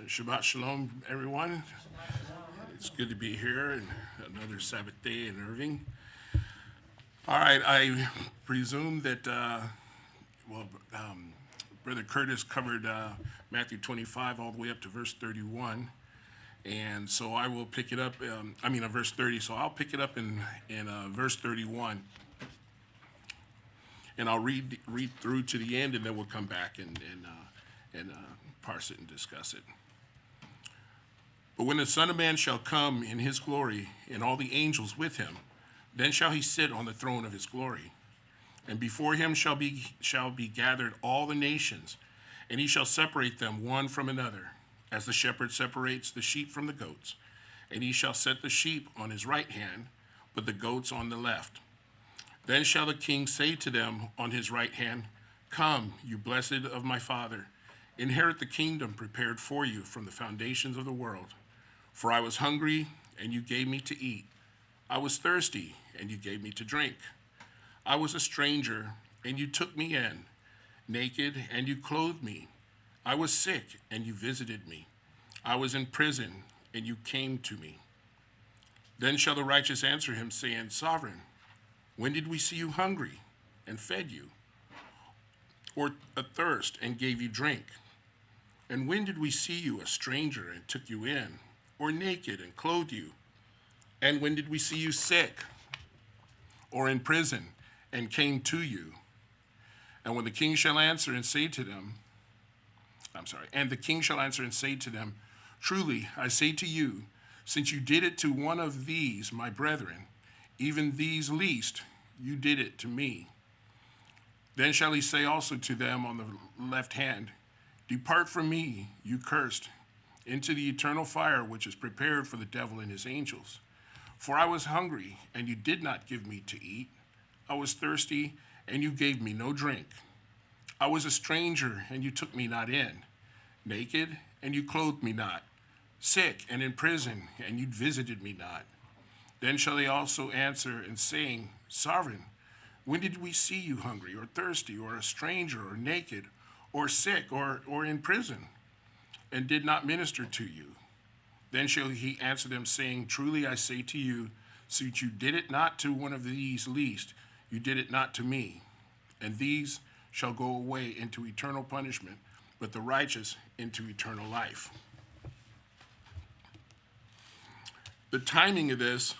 Shabbat Shalom, everyone. It's good to be here and another Sabbath day in Irving. All right, I presume that, well, Brother Curtis covered Matthew 25 all the way up to verse 31. And so I will pick it up, verse 30. So I'll pick it up in verse 31. And I'll read through to the end, and then we'll come back and parse it and discuss it. But when the Son of Man shall come in his glory, and all the angels with him, then shall he sit on the throne of his glory. And before him shall be gathered all the nations, and he shall separate them one from another, as the shepherd separates the sheep from the goats. And he shall set the sheep on his right hand, but the goats on the left. Then shall the king say to them on his right hand, Come, you blessed of my Father, inherit the kingdom prepared for you from the foundations of the world. For I was hungry, and you gave me to eat. I was thirsty, and you gave me to drink. I was a stranger, and you took me in. Naked, and you clothed me. I was sick, and you visited me. I was in prison, and you came to me. Then shall the righteous answer him, saying, Sovereign, when did we see you hungry, and fed you? Or athirst, and gave you drink? And when did we see you a stranger, and took you in? Or naked, and clothed you? And when did we see you sick, or in prison, and came to you? And when the king shall answer and say to them, and the king shall answer and say to them, Truly, I say to you, since you did it to one of these, my brethren, even these least, you did it to me. Then shall he say also to them on the left hand, Depart from me, you cursed, into the eternal fire which is prepared for the devil and his angels. For I was hungry, and you did not give me to eat. I was thirsty, and you gave me no drink. I was a stranger, and you took me not in. Naked, and you clothed me not. Sick, and in prison, and you visited me not. Then shall they also answer and saying, Sovereign, when did we see you hungry, or thirsty, or a stranger, or naked, or sick, or in prison, and did not minister to you? Then shall he answer them, saying, Truly I say to you, since you did it not to one of these least, you did it not to me. And these shall go away into eternal punishment, but the righteous into eternal life. The timing of this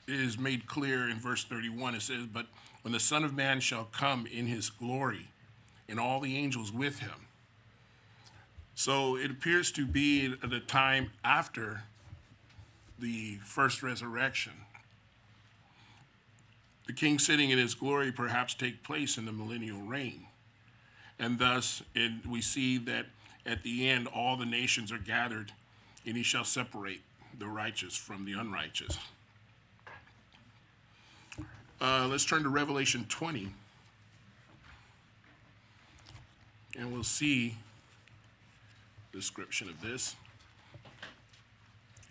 is made clear in verse 31. It says, But when the Son of Man shall come in his glory, and all the angels with him. So it appears to be at a time after the first resurrection. The king sitting in his glory perhaps take place in the millennial reign. And thus we see that at the end all the nations are gathered, and he shall separate the righteous from the unrighteous. Let's turn to Revelation 20. And we'll see the description of this.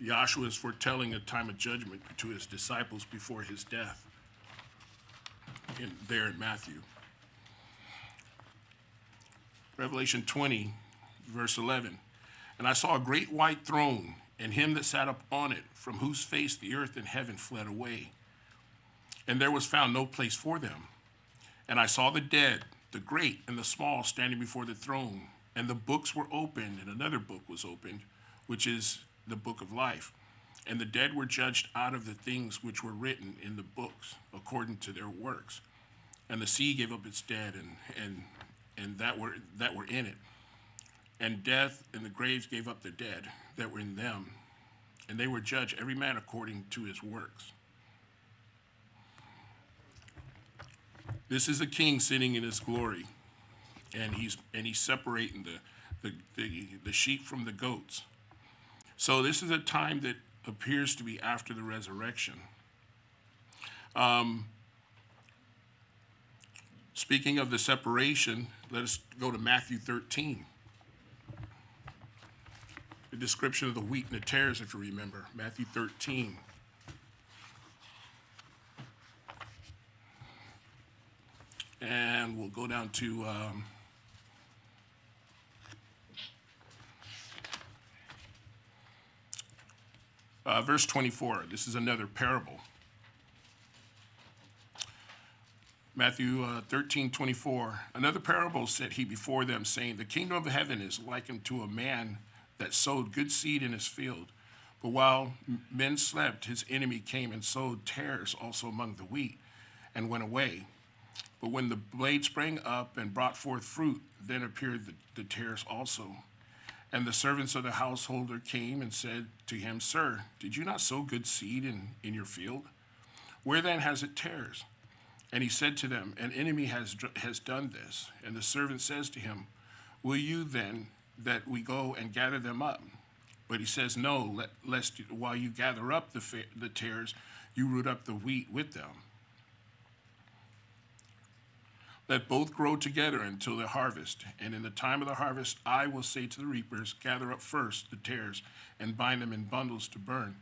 Yahshua is foretelling a time of judgment to his disciples before his death, there in Matthew. Revelation 20, verse 11. And I saw a great white throne, and him that sat upon it, from whose face the earth and heaven fled away. And there was found no place for them. And I saw the dead, the great and the small, standing before the throne. And the books were opened, and another book was opened, which is the book of life. And the dead were judged out of the things which were written in the books, according to their works. And the sea gave up its dead, and that were in it. And death and the graves gave up their dead that were in them. And they were judged, every man according to his works. This is a king sitting in his glory, and he's separating the sheep from the goats. So this is a time that appears to be after the resurrection. Speaking of the separation, let us go to Matthew 13. The description of the wheat and the tares, if you remember, Matthew 13. And we'll go down to Verse 24, this is another parable. Matthew 13:24. Another parable said he before them, saying, the kingdom of heaven is likened to a man that sowed good seed in his field. But while men slept, his enemy came and sowed tares also among the wheat, and went away. But when the blade sprang up and brought forth fruit, then appeared the tares also. And the servants of the householder came and said to him, Sir, did you not sow good seed in your field? Where then has it tares? And he said to them, an enemy has done this. And the servant says to him, will you then that we go and gather them up? But he says, no, lest while you gather up the tares, you root up the wheat with them. Let both grow together until the harvest. And in the time of the harvest, I will say to the reapers, gather up first the tares and bind them in bundles to burn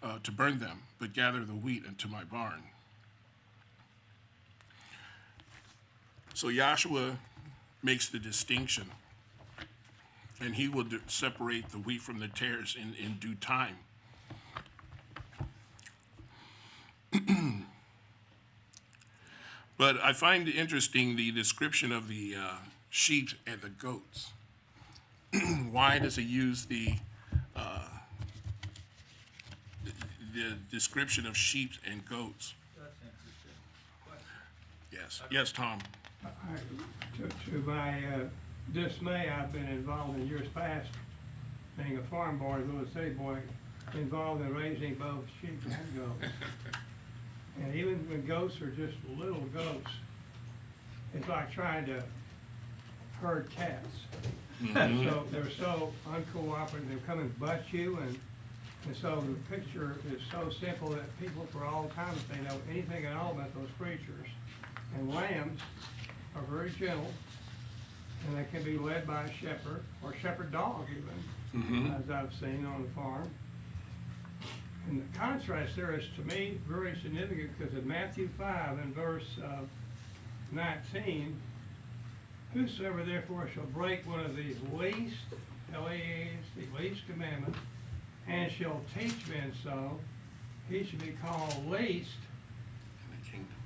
them, but gather the wheat into my barn. So Joshua makes the distinction, and he will separate the wheat from the tares in due time. But I find interesting the description of the sheep and the goats. Why does it use the description of sheep and goats? That's interesting. Yes, Tom. To my dismay, I've been involved in years past, being a farm boy, a little city boy, involved in raising both sheep and goats. And even when goats are just little goats, it's like trying to herd cats. So they're so uncooperative, they come and butt you, and so the picture is so simple that people for all time, if they know anything at all about those creatures. And lambs are very gentle, and they can be led by a shepherd, or shepherd dog even, as I've seen on the farm. And the contrast there is, to me, very significant, because in Matthew 5 and verse 19, whosoever therefore shall break one of these least, L-A-S-T, least commandments, and shall teach men so, he should be called least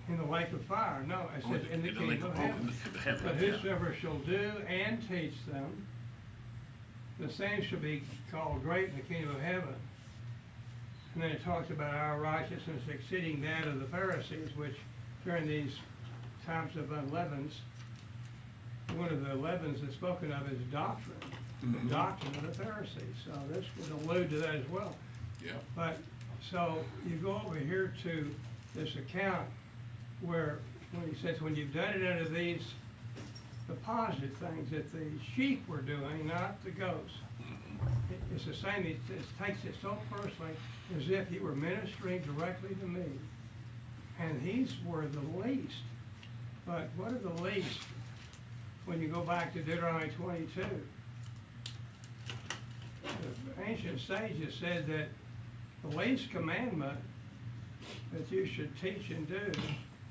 in the lake of fire. No, it says in the kingdom of heaven. But whosoever shall do and teach them, the same shall be called great in the kingdom of heaven. And then it talks about our righteousness exceeding that of the Pharisees, which during these times of unleavens, one of the leavens that's spoken of is doctrine, the doctrine of the Pharisees. So this would allude to that as well. Yeah. But, so you go over here to this account where, when he says, when you've done it unto these, the positive things that the sheep were doing, not the goats. It's the same, it takes it so personally, as if he were ministering directly to me. And these were the least. But what are the least? When you go back to Deuteronomy 22, the ancient sages said that the least commandment that you should teach and do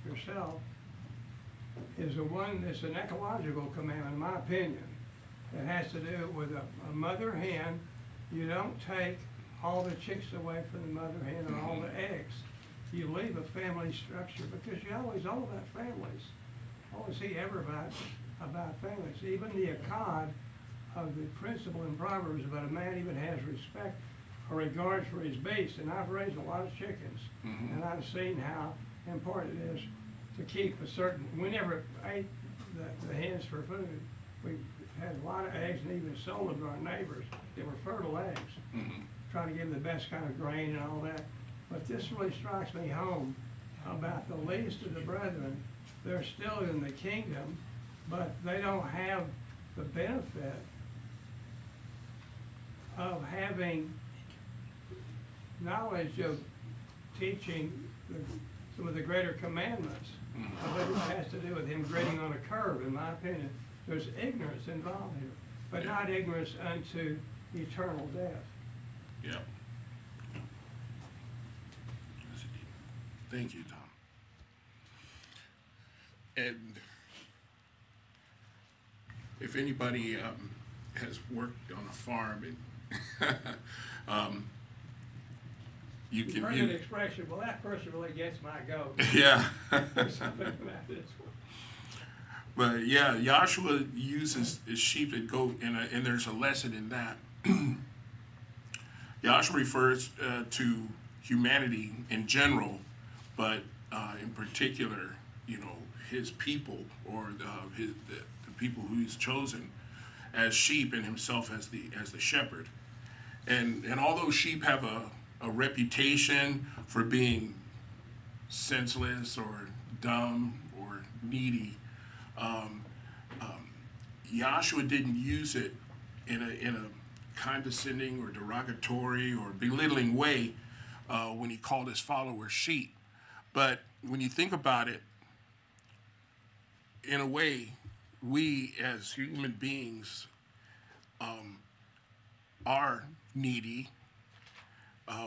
yourself is the one that's an ecological commandment, in my opinion. It has to do with a mother hen. You don't take all the chicks away from the mother hen and all the eggs. You leave a family structure, because you're always all about families. Always see ever about families. Even the Akkad of the principle in Proverbs about a man even has respect or regard for his beasts. And I've raised a lot of chickens, and I've seen how important it is to keep a certain. We never ate the hens for food. We had a lot of eggs and even sold them to our neighbors that were fertile eggs, trying to give them the best kind of grain and all that. But this really strikes me home about the least of the brethren. They're still in the kingdom, but they don't have the benefit of having knowledge of teaching some of the greater commandments. But it has to do with him grading on a curve, in my opinion. There's ignorance involved here, but not ignorance unto eternal death. Yeah. Thank you, Tom. And if anybody has worked on a farm, and you You've can, heard an expression, well, that person really gets my goat. yeah. Or something about this one. But yeah, Joshua uses his sheep and goat, and there's a lesson in that. Joshua refers to humanity in general, but in particular, his people, or the people who he's chosen as sheep, and himself as the shepherd. And although sheep have a reputation for being senseless or dumb or needy, Yahshua didn't use it in a condescending or derogatory or belittling way when he called his followers sheep. But when you think about it, in a way, we as human beings are needy.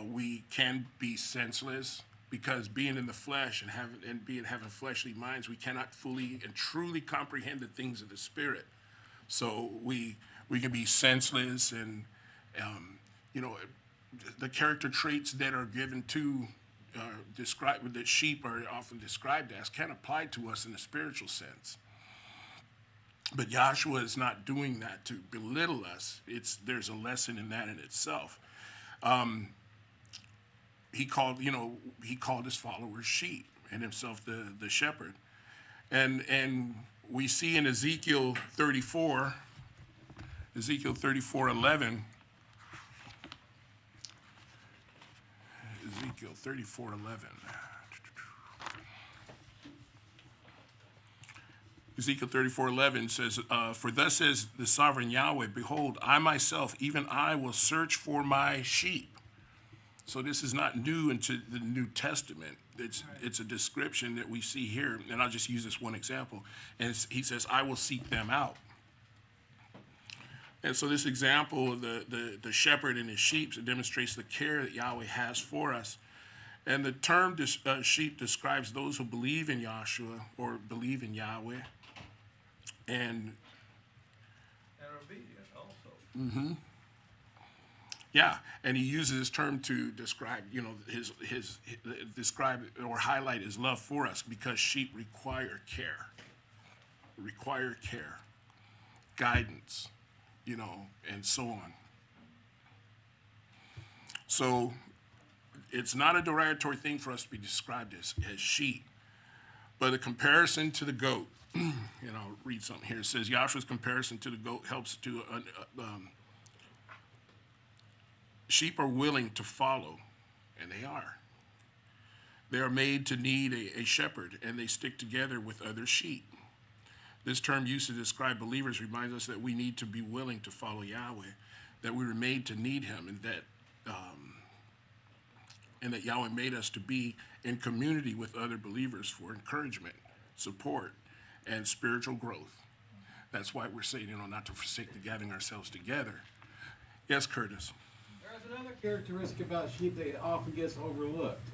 We can be senseless because being in the flesh and having fleshly minds, we cannot fully and truly comprehend the things of the spirit. So we can be senseless, and the character traits that are given to that sheep are often described as can apply to us in a spiritual sense. But Joshua is not doing that to belittle us. There's a lesson in that in itself. He called his followers sheep and himself the shepherd. And we see in Ezekiel 34:11. Ezekiel 34:11, Ezekiel 34:11 says, "For thus says the sovereign Yahweh, behold, I myself, even I, will search for my sheep." So this is not new into the New Testament. It's a description that we see here, and I'll just use this one example. And he says, "I will seek them out." And so this example of the shepherd and his sheep, it demonstrates the care that Yahweh has for us. And the term sheep describes those who believe in Yahshua or believe in Yahweh. And obedient also. yeah, and he uses this term to describe, his describe or highlight his love for us, because sheep require care, guidance, and so on. So it's not a derogatory thing for us to be described as sheep, but a comparison to the goat. And I'll read something here. It says, Yahshua's comparison to the goat helps to sheep are willing to follow, and they are. They are made to need a shepherd, and they stick together with other sheep. This term used to describe believers reminds us that we need to be willing to follow Yahweh, that we were made to need him, and that Yahweh made us to be in community with other believers for encouragement, support, and spiritual growth. That's why we're saying, not to forsake the gathering ourselves together. Yes, Curtis. There's another characteristic about sheep that often gets overlooked.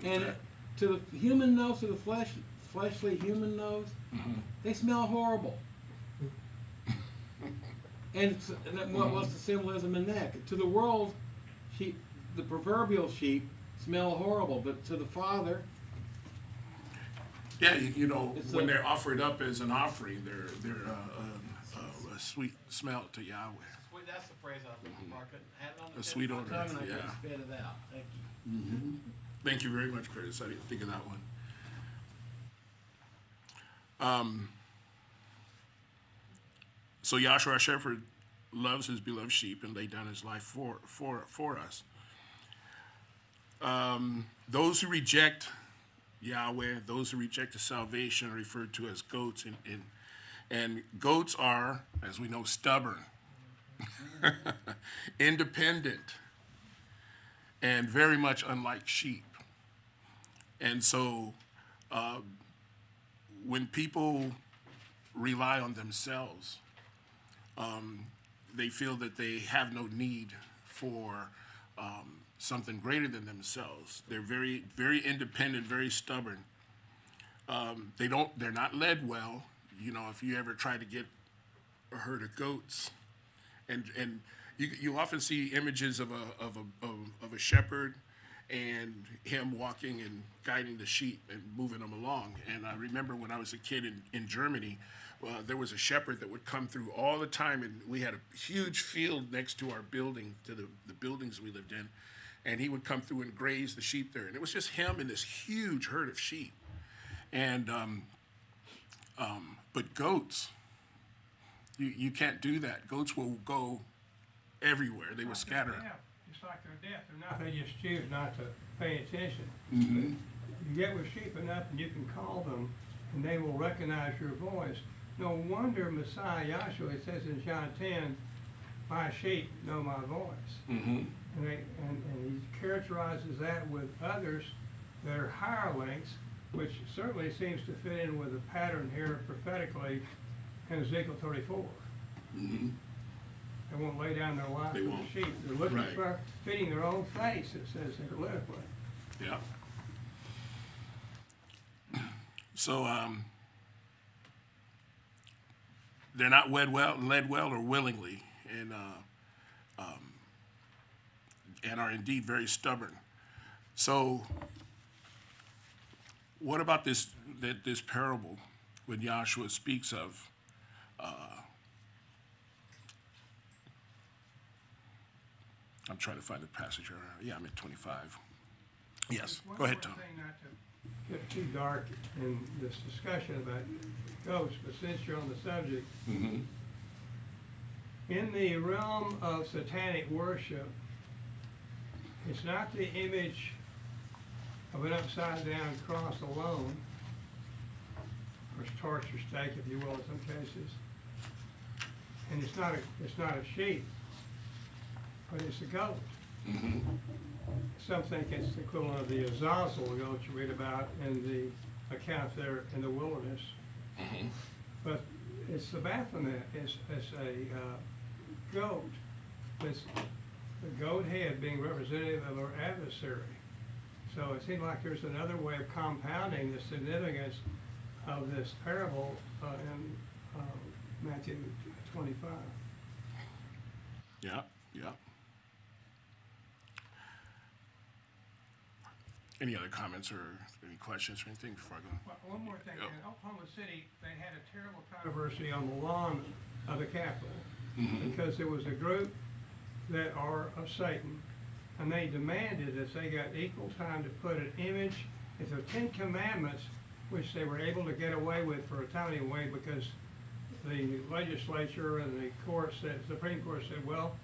And to the human nose, to the fleshly human nose, they smell horrible. And what's the symbolism in that? To the world, sheep, the proverbial sheep, smell horrible, but to the Father, yeah, when they're offered up as an offering, they're a sweet smell to Yahweh. That's the phrase I was looking for. I couldn't have it on the A tip sweet of my odor. tongue. I Yeah. can spit it out. Thank you. Thank you very much, Curtis. I didn't think of that one. So Yahshua, our shepherd, loves his beloved sheep and laid down his life for us. Those who reject Yahweh, those who reject the salvation, are referred to as goats, and goats are, as we know, stubborn, independent, and very much unlike sheep. And so when people rely on themselves, they feel that they have no need for something greater than themselves. They're very, very independent, very stubborn. They're not led well. If you ever try to get a herd of goats, and you often see images of a shepherd and him walking and guiding the sheep and moving them along. And I remember when I was a kid in Germany, there was a shepherd that would come through all the time, and we had a huge field next to our building, to the buildings we lived in, and he would come through and graze the sheep there. And it was just him and this huge herd of sheep. And but goats, you can't do that. Goats will go everywhere. They will scatter. Yeah, just like they're deaf, they're not, they just choose not to pay attention. Mm-hmm. You get with sheep enough and you can call them and they will recognize your voice. No wonder Messiah Yahshua, it says in John 10, my sheep know my voice. Mm-hmm. And he characterizes that with others that are hirelings, which certainly seems to fit in with a pattern here prophetically in Ezekiel 34. Mm-hmm. They won't lay down their life They for won't. the sheep. They're looking Right. for feeding their own face, it says they're live with. Yeah. So they're not led well or willingly, and are indeed very stubborn. So, what about this parable when Yahshua speaks of? I'm trying to find the passage here. Yeah, I'm at 25. Yes, One go ahead, more Tom. thing, not to get too dark in this discussion about ghosts, but since you're on the subject, Mm-hmm. in the realm of satanic worship, it's not the image of an upside down cross alone, or torture stake, if you will, in some cases. And it's not a sheep, but it's a goat. Mm-hmm. Some think it's the equivalent of the Azazel goat you read about in the account there in the wilderness. Mm-hmm. But it's the Baphomet. It's a goat. It's the goat head being representative of our adversary. So it seems like there's another way of compounding the significance of this parable in Matthew 25. Yeah, yeah. Any other comments or any questions or anything before I go? Well, one more thing. Yeah. In Oklahoma City, they had a terrible controversy on the lawn of the Capitol Mm-hmm. because there was a group that are of Satan, and they demanded that they got equal time to put an image. It's the Ten Commandments, which they were able to get away with for a tiny way because the legislature and the court said, Supreme Court said, well,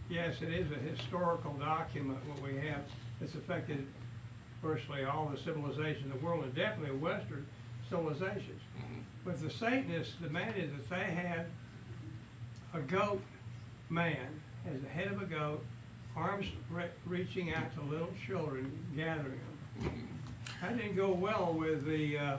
yes, it is a historical document, what we have. It's affected virtually all the civilization in the world, and definitely Western civilizations. But the Satanists demanded that they had a goat man as the head of a goat, arms reaching out to little children, gathering them. That didn't go well with the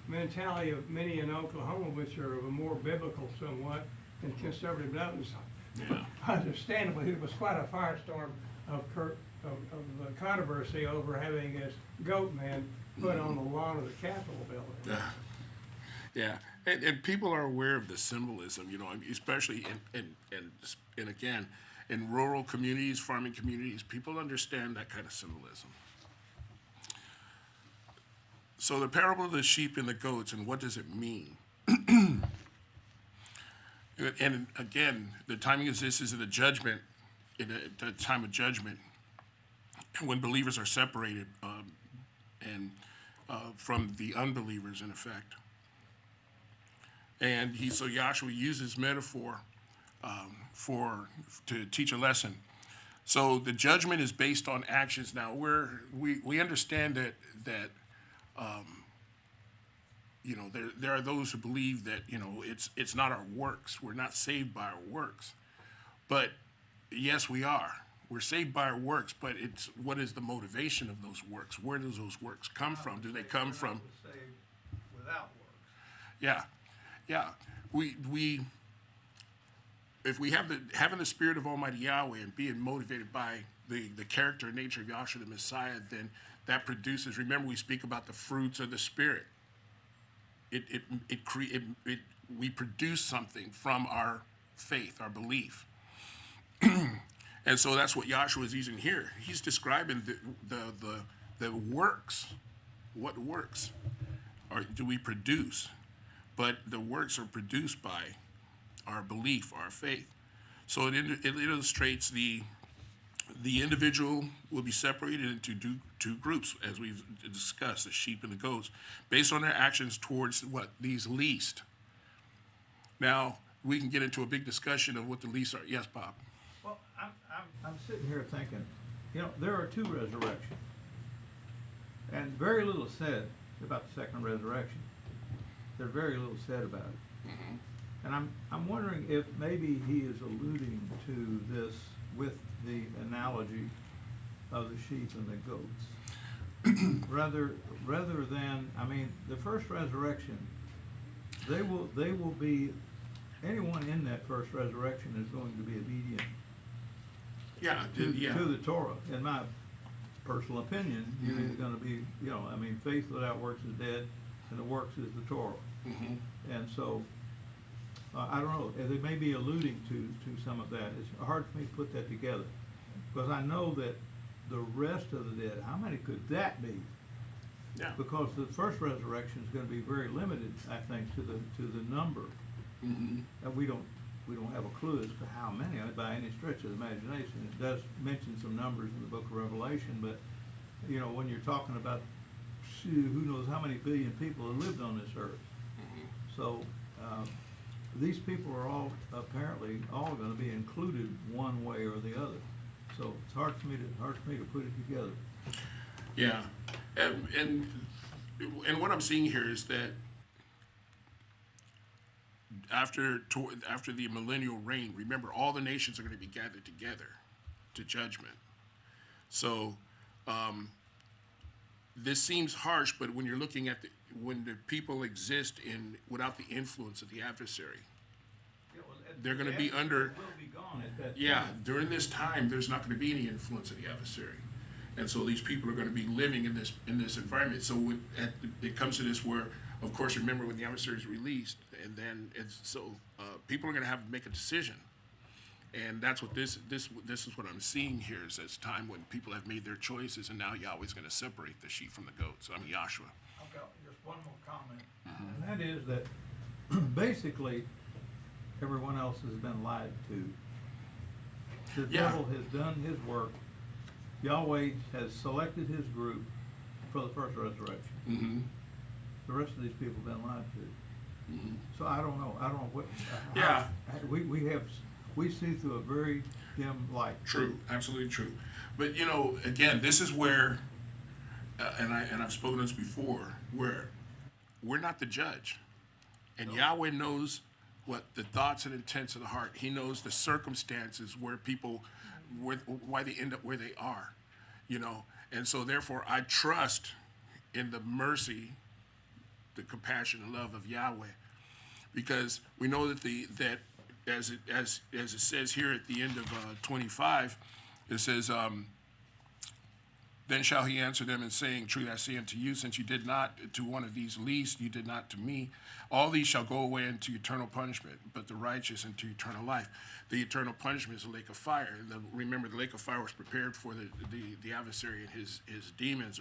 mentality of many in Oklahoma, which are of a more biblical somewhat and conservative notes. Yeah. Understandably, it was quite a firestorm of controversy over having this goat man put on the lawn of the Capitol building. Yeah, and people are aware of the symbolism, you know, especially in again, in rural communities, farming communities, people understand that kind of symbolism. So the parable of the sheep and the goats, and what does it mean? And again, the timing is this is in the judgment, in the time of judgment, when believers are separated from the unbelievers, in effect. And so Yahshua uses metaphor to teach a lesson. So the judgment is based on actions. Now we understand that you know there are those who believe that you know it's not our works. We're not saved by our works, but yes, we are. We're saved by our works, but it's what is the motivation of those works? Where does those works come from? Do they come from? Saved without works. Yeah, yeah. If we have having the spirit of Almighty Yahweh and being motivated by the character and nature of Yahshua the Messiah, then that produces. Remember, we speak about the fruits of the Spirit. We produce something from our faith, our belief, And so that's what Joshua is using here. He's describing the works. What works do we produce? But the works are produced by our belief, our faith. So it illustrates the individual will be separated into two groups, as we've discussed, the sheep and the goats, based on their actions towards what? These least. Now, we can get into a big discussion of what the least are. Yes, Bob? Well, I'm sitting here thinking, there are two resurrections. And very little said about the second resurrection. There's very little said about it. And I'm wondering if maybe he is alluding to this with the analogy of the sheep and the goats. rather than, the first resurrection, they will be, anyone in that first resurrection is going to be obedient Yeah, to the Torah. In my personal opinion, you're either going to be, faith without works is dead, and the works is the Torah. And so, I don't know, they may be alluding to some of that. It's hard for me to put that together, because I know that the rest of the dead, how many could that be? Yeah. Because the first resurrection is going to be very limited, I think, to the number. And we don't have a clue as to how many by any stretch of the imagination. It does mention some numbers in the book of Revelation, but when you're talking about who knows how many billion people have lived on this earth. So these people are all apparently all going to be included one way or the other. So it's hard for me to put it together. Yeah, and what I'm seeing here is that after the millennial reign, remember, all the nations are going to be gathered together to judgment. So this seems harsh, but when you're looking at when the people exist without the influence of the adversary, they're going to be under. Will be gone at that Yeah, time. during this time, there's not going to be any influence of the adversary, and so these people are going to be living in this environment. So it comes to this where, of course, remember when the adversary is released, and then people are going to have to make a decision, and that's what this is what I'm seeing here is this time when people have made their choices, and now Yahweh's going to separate the sheep from the goats. Joshua. I've got just one more comment, and that is that basically everyone else has been lied to. The devil has done his work. Yahweh has selected his group for the first resurrection. The rest of these people have been lied to. So I don't know what. Yeah. We see through a very dim light. True, absolutely true. But again, this is where, and I've spoken this before, where we're not the judge, and Yahweh knows what the thoughts and intents of the heart. He knows the circumstances where people, why they end up where they are, and so therefore I trust in the mercy, the compassion and love of Yahweh, because we know that as it says here at the end of 25, it says, then shall he answer them and saying, truly I say unto you, since you did not to one of these least, you did not to me. All these shall go away into eternal punishment, but the righteous into eternal life. The eternal punishment is a lake of fire. Remember, the lake of fire was prepared for the adversary and his demons,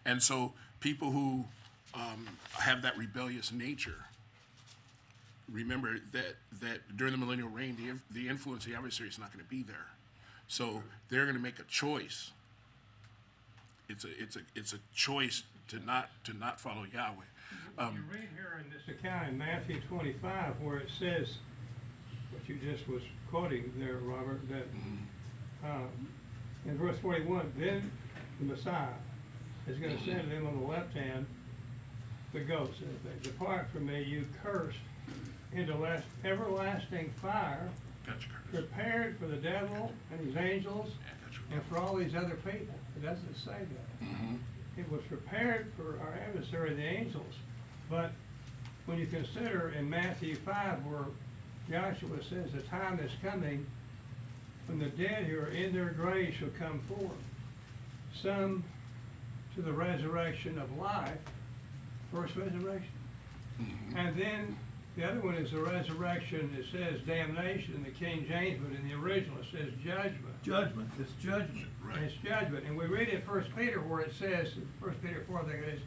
and so people who have that rebellious nature. Remember that during the millennial reign, the influence of the adversary is not going to be there. So they're going to make a choice. It's a choice to not follow Yahweh. You read here in this account in Matthew 25 where it says, what you just was quoting there, Robert, that in verse 41, then the Messiah is going to say to them on the left hand, the goats, depart from me, you cursed, into everlasting fire, prepared for the devil and his angels and for all these other people. It doesn't say that. It was prepared for our adversary, the angels. But when you consider in Matthew 5 where Joshua says the time is coming when the dead who are in their graves shall come forth, some to the resurrection of life, first resurrection, and then The other one is the resurrection. It says damnation in the King James, but in the original it says judgment. Judgment, it's judgment. And Right. it's judgment. And we read in 1 Peter where it says, 1 Peter 4, I think it is,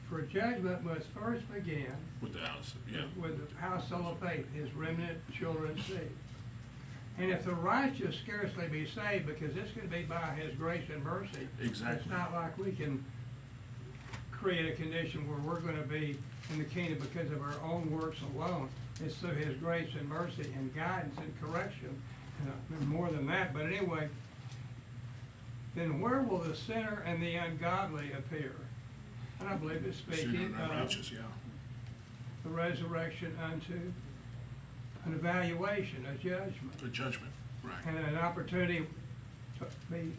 for judgment must first begin With the house, yeah. with the household of faith, his remnant children saved. And if the righteous scarcely be saved, because it's gonna be by his grace and mercy. Exactly. It's not like we can create a condition where we're gonna be in the kingdom because of our own works alone. It's through his grace and mercy and guidance and correction, and more than that, but anyway. Then where will the sinner and the ungodly appear? And I believe it's Sinner speaking and of righteous, yeah. the resurrection unto an evaluation, a judgment, The judgment, right. and an opportunity to be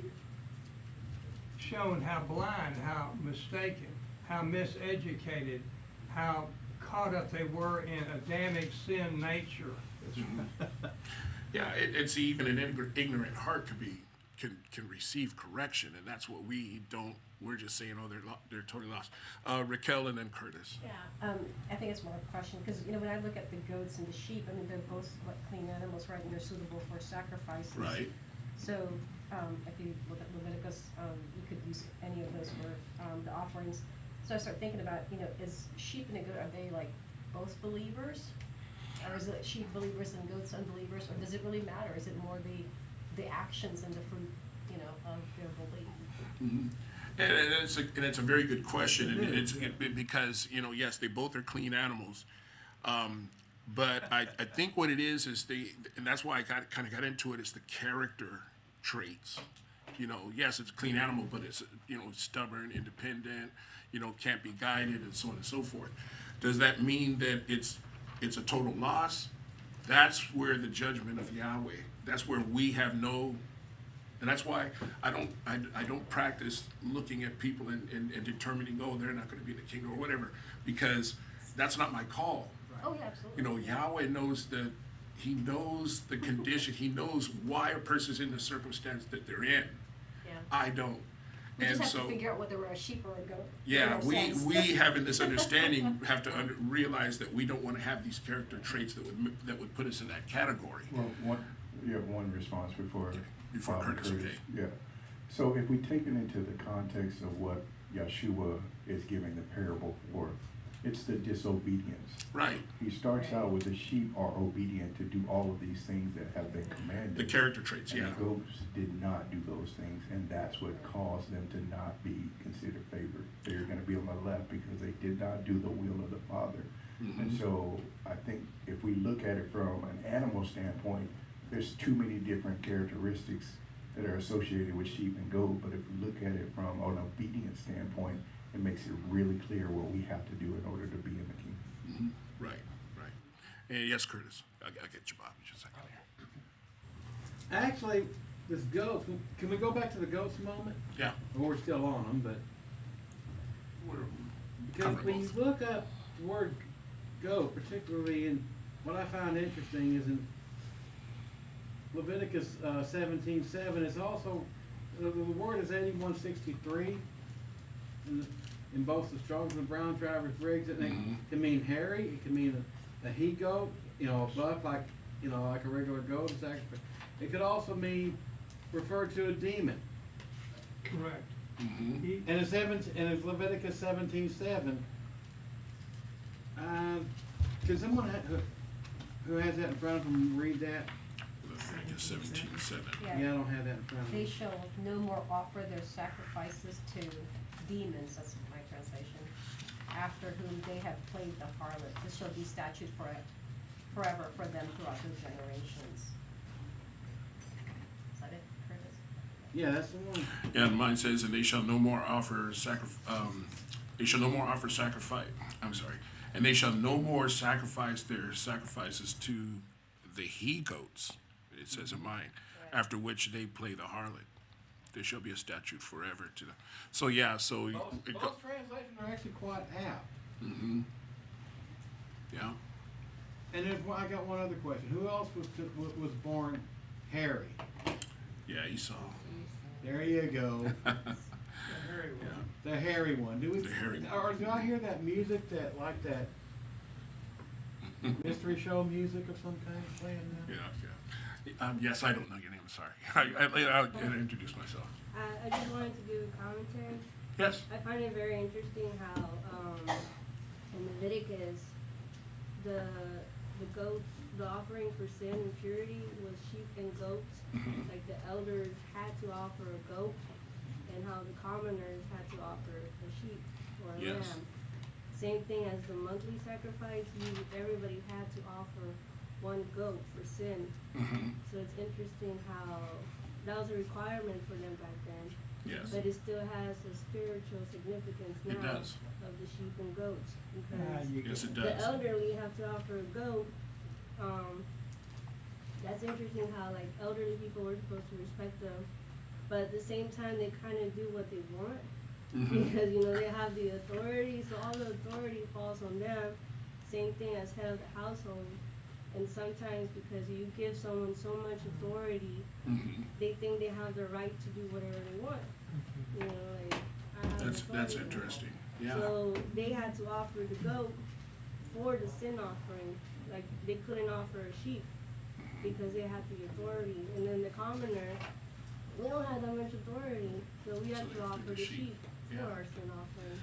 shown how blind, how mistaken, how miseducated, how caught up they were in Adamic sin nature. Yeah, it's even an ignorant heart can receive correction, and that's what we don't. We're just saying, oh, they're totally lost. Raquel and then Curtis. Yeah, I think it's more a question, because, when I look at the goats and the sheep, I mean, they're both like clean animals, right, and they're suitable for sacrifices. Right. So, if you look at Leviticus, you could use any of those for, the offerings. So I start thinking about, is sheep and a goat, are they like both believers? Or is it sheep believers and goats unbelievers, or does it really matter? Is it more the actions and the fruit, of their belief? Mm-hmm. And it's a very good question, and because yes, they both are clean animals, but I think what it is and that's why I kind of got into it, is the character traits. Yes, it's a clean animal, but it's stubborn, independent, can't be guided, and so on and so forth. Does that mean that it's a total loss? That's where the judgment of Yahweh. That's where we have no. And that's why I don't practice looking at people and determining, oh, they're not going to be in the kingdom or whatever, because that's not my call. Oh, yeah, absolutely. Yahweh knows He knows the condition. He knows why a person's in the circumstance that they're in. Yeah. I don't. We And just have so, to figure out whether we're a sheep or a goat. yeah, in a we sense. having this understanding have to realize that we don't want to have these character traits that would put us in that category. Well, you have one response before Curtis, okay. Yeah. So if we take it into the context of what Yeshua is giving the parable for, it's the disobedience. Right. He starts out with the sheep are obedient to do all of these things that have been commanded. The character traits, And yeah. the goats did not do those things, and that's what caused them to not be considered favored. They're going to be on the left because they did not do the will of the Father. And so I think if we look at it from an animal standpoint, there's too many different characteristics that are associated with sheep and goat. But if we look at it from an obedience standpoint, it makes it really clear what we have to do in order to be in the kingdom. Right. And yes, Curtis, I'll get you, Bob, in just a second here. Actually, this goats, can we go back to the goats a moment? Yeah. Well, we're still on them, but We're because covering when you both. look up the word goat, particularly in, what I find interesting is in Leviticus 17:7, it's also, the word is 8163 in both the Strong's and the Brown Drivers Briggs. It can mean hairy, it can mean a he-goat, a buck like a regular goat. It could also mean refer to a demon. Correct. Mm-hmm. And it's Leviticus 17:7. Can someone who has that in front of them read that? Leviticus 17:7. Yeah, I don't have that in front of They me. shall no more offer their sacrifices to demons, that's my translation, after whom they have played the harlot. This shall be statute forever for them throughout their generations. Is that it, Curtis? Yeah, that's the one. Yeah, and mine says, and they shall no more offer sacrifice. I'm sorry. And they shall no more sacrifice their sacrifices to the he-goats, it says in mine, after which they play the harlot. There shall be a statute forever to them. So yeah, so Both translations are actually quite apt. yeah. And I got one other question. Who else was born hairy? Yeah, Esau. There you go. Very well. The hairy one. The hairy one. Or do I hear that music that like that mystery show music of some kind playing now? Yeah. Yes, I don't know your name, sorry. I'll introduce myself. I just wanted to give a commentary. Yes. I find it very interesting how in Leviticus the goats, the offering for sin and purity was sheep and goats. Like the elders had to offer a goat, and how the commoners had to offer a sheep or a Yes. lamb. Same thing as the monthly sacrifice. Everybody had to offer one goat for sin. So it's interesting how that was a requirement for them back then. Yes. But it still has a spiritual significance It now does. of the sheep and goats, because Yes, it the does. elderly have to offer a goat. That's interesting how like elderly people were supposed to respect them, but at the same time they kind of do what they want because they have the authority, so all the authority falls on them. Same thing as head of the household. And sometimes because you give someone so much authority, they think they have the right to do whatever they want. Like I have That's authority. interesting. Yeah. So they had to offer the goat for the sin offering. Like they couldn't offer a sheep because they had the authority. And then the commoner, we don't have that much authority, so we have So to they offer do the the sheep. sheep for Yeah. our sin offering.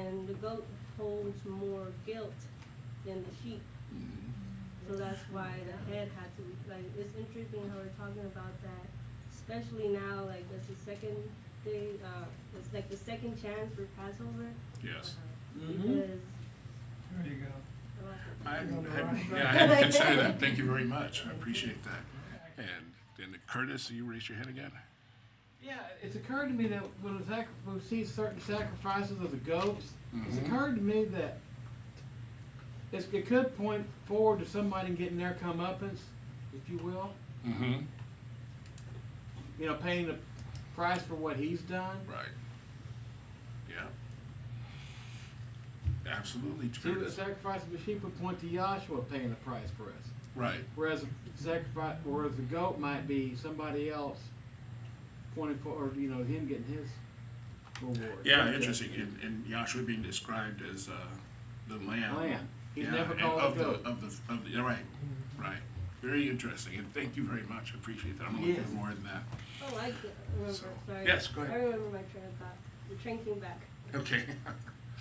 And the goat holds more guilt than the sheep. So that's why the head had to, like, it's interesting how we're talking about that, especially now, like, that's the second day, it's like the second chance for Passover. Yes. Because, There you go. I hadn't considered that. Thank you very much. I appreciate that. And then Curtis, you raise your hand again? Yeah, it's occurred to me that when we see certain sacrifices of the goats, it's occurred to me that it could point forward to somebody getting their comeuppance, if you will. Mm-hmm. Paying the price for what he's done. Right. Yeah. Absolutely See, the true. sacrifice of the sheep would point to Yahshua paying the price for us. Right. Whereas the goat might be somebody else pointing for, or him getting his reward. Yeah, Like interesting. And Yahshua being described as the lamb. Lamb. He's Yeah, never and called of a goat. the right. Very interesting. And thank you very much. I appreciate that. I'm gonna look Yes. at more than that. oh, I remember, So, sorry. yes, go ahead. I remember my train of thought. The train came back. Okay.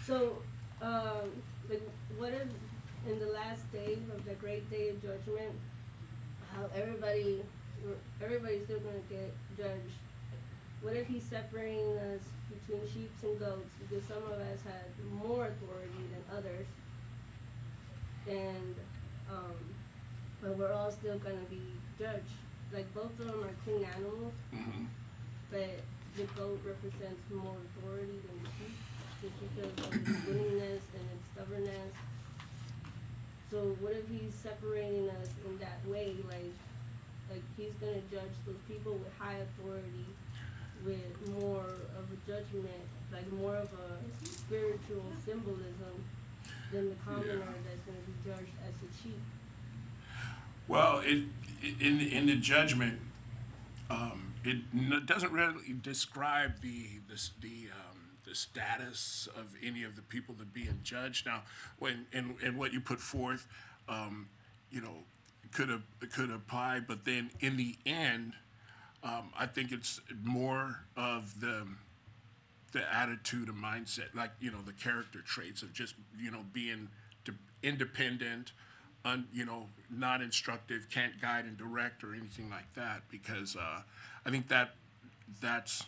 So, like, what if in the last day of the great day of judgment, how everybody's still gonna get judged? What if he's separating us between sheep and goats because some of us had more authority than others, and but we're all still gonna be judged? Like both of them are clean animals, Mm-hmm. but the goat represents more authority than the sheep, just because of its willingness and its stubbornness. So what if he's separating us in that way, like he's gonna judge those people with high authority, with more of a judgment, like more of a spiritual symbolism than the commoner that's gonna be judged as a sheep? Well, in the judgment, it doesn't really describe the status of any of the people that are being judged. Now, and what you put forth, it could apply, but then in the end, I think it's more of the attitude and mindset, like the character traits of just being independent, not instructive, can't guide and direct or anything like that. Because I think that's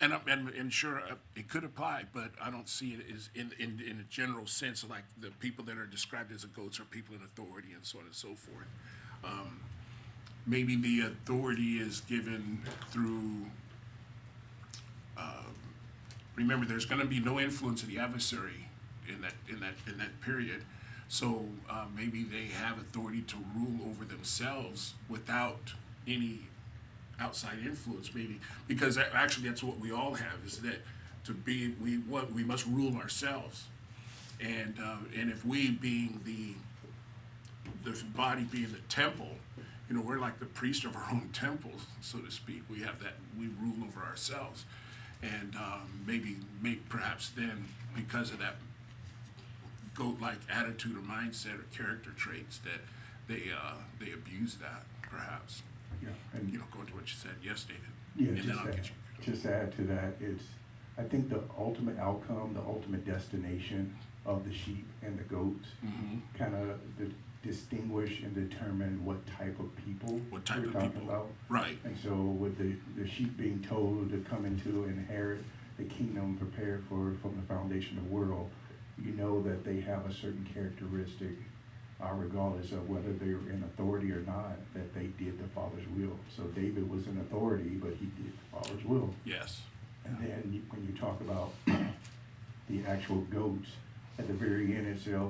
and sure it could apply, but I don't see it as in a general sense like the people that are described as the goats are people in authority and so on and so forth. Maybe the authority is given through. Remember, there's going to be no influence of the adversary in that period. So maybe they have authority to rule over themselves without any outside influence. Maybe because actually that's what we all have, is that we must rule ourselves, and if we being the body being the temple, we're like the priest of our own temples, so to speak. We have that, we rule over ourselves, and perhaps then because of that goat-like attitude or mindset or character traits that they abuse that, perhaps. Yeah, and Going to what you said. Yes, David. yeah, And then I'll get you. just to add to that, I think the ultimate outcome, the ultimate destination of the sheep and the goats Mm-hmm. kind of distinguish and determine what type of people What type we're of talking people? about. Right. And so with the sheep being told to come into inherit the kingdom prepared from the foundation of the world, you know that they have a certain characteristic, regardless of whether they're in authority or not, that they did the Father's will. So David was in authority, but he did the Father's will. Yes. And then when you talk about the actual goats, at the very end, it says,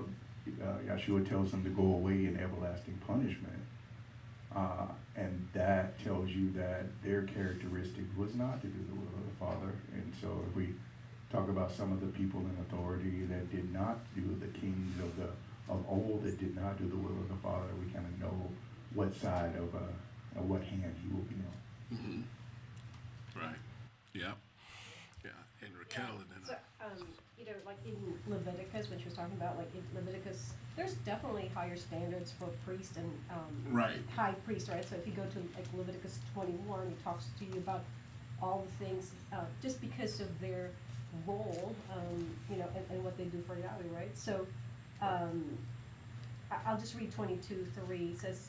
Yahshua tells them to go away in everlasting punishment. And that tells you that their characteristic was not to do the will of the Father. And so if we talk about some of the people in authority that did not do, the kings of old that did not do the will of the Father, we kind of know what side of what hand he will be on. Mm-hmm. Right. Yeah. Yeah. And Raquel, and then So, like in Leviticus, which was talking about, like in Leviticus, there's definitely higher standards for priest and, Right. high priest, right? So if you go to like Leviticus 21, it talks to you about all the things, just because of their role, and what they do for Yahweh, right? So, I'll just read 22:3. It says,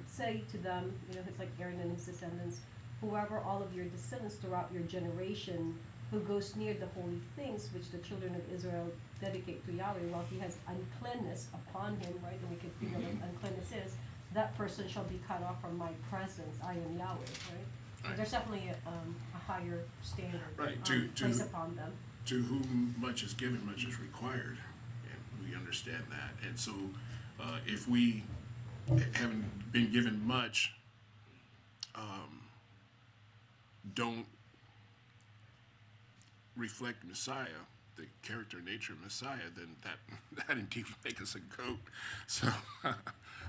say to them, it's like Aaron and his descendants, whoever all of your descendants throughout your generation who goes near the holy things which the children of Israel dedicate to Yahweh, while he has uncleanness upon him, right? And we could figure what uncleanness is. That person shall be cut off from my presence. I am Yahweh, right? So Right. there's definitely a higher standard Right, placed upon them. to whom much is given, much is required, and we understand that. And so, if we haven't been given much, don't reflect Messiah, the character and nature of Messiah, then that indeed would make us a goat. So,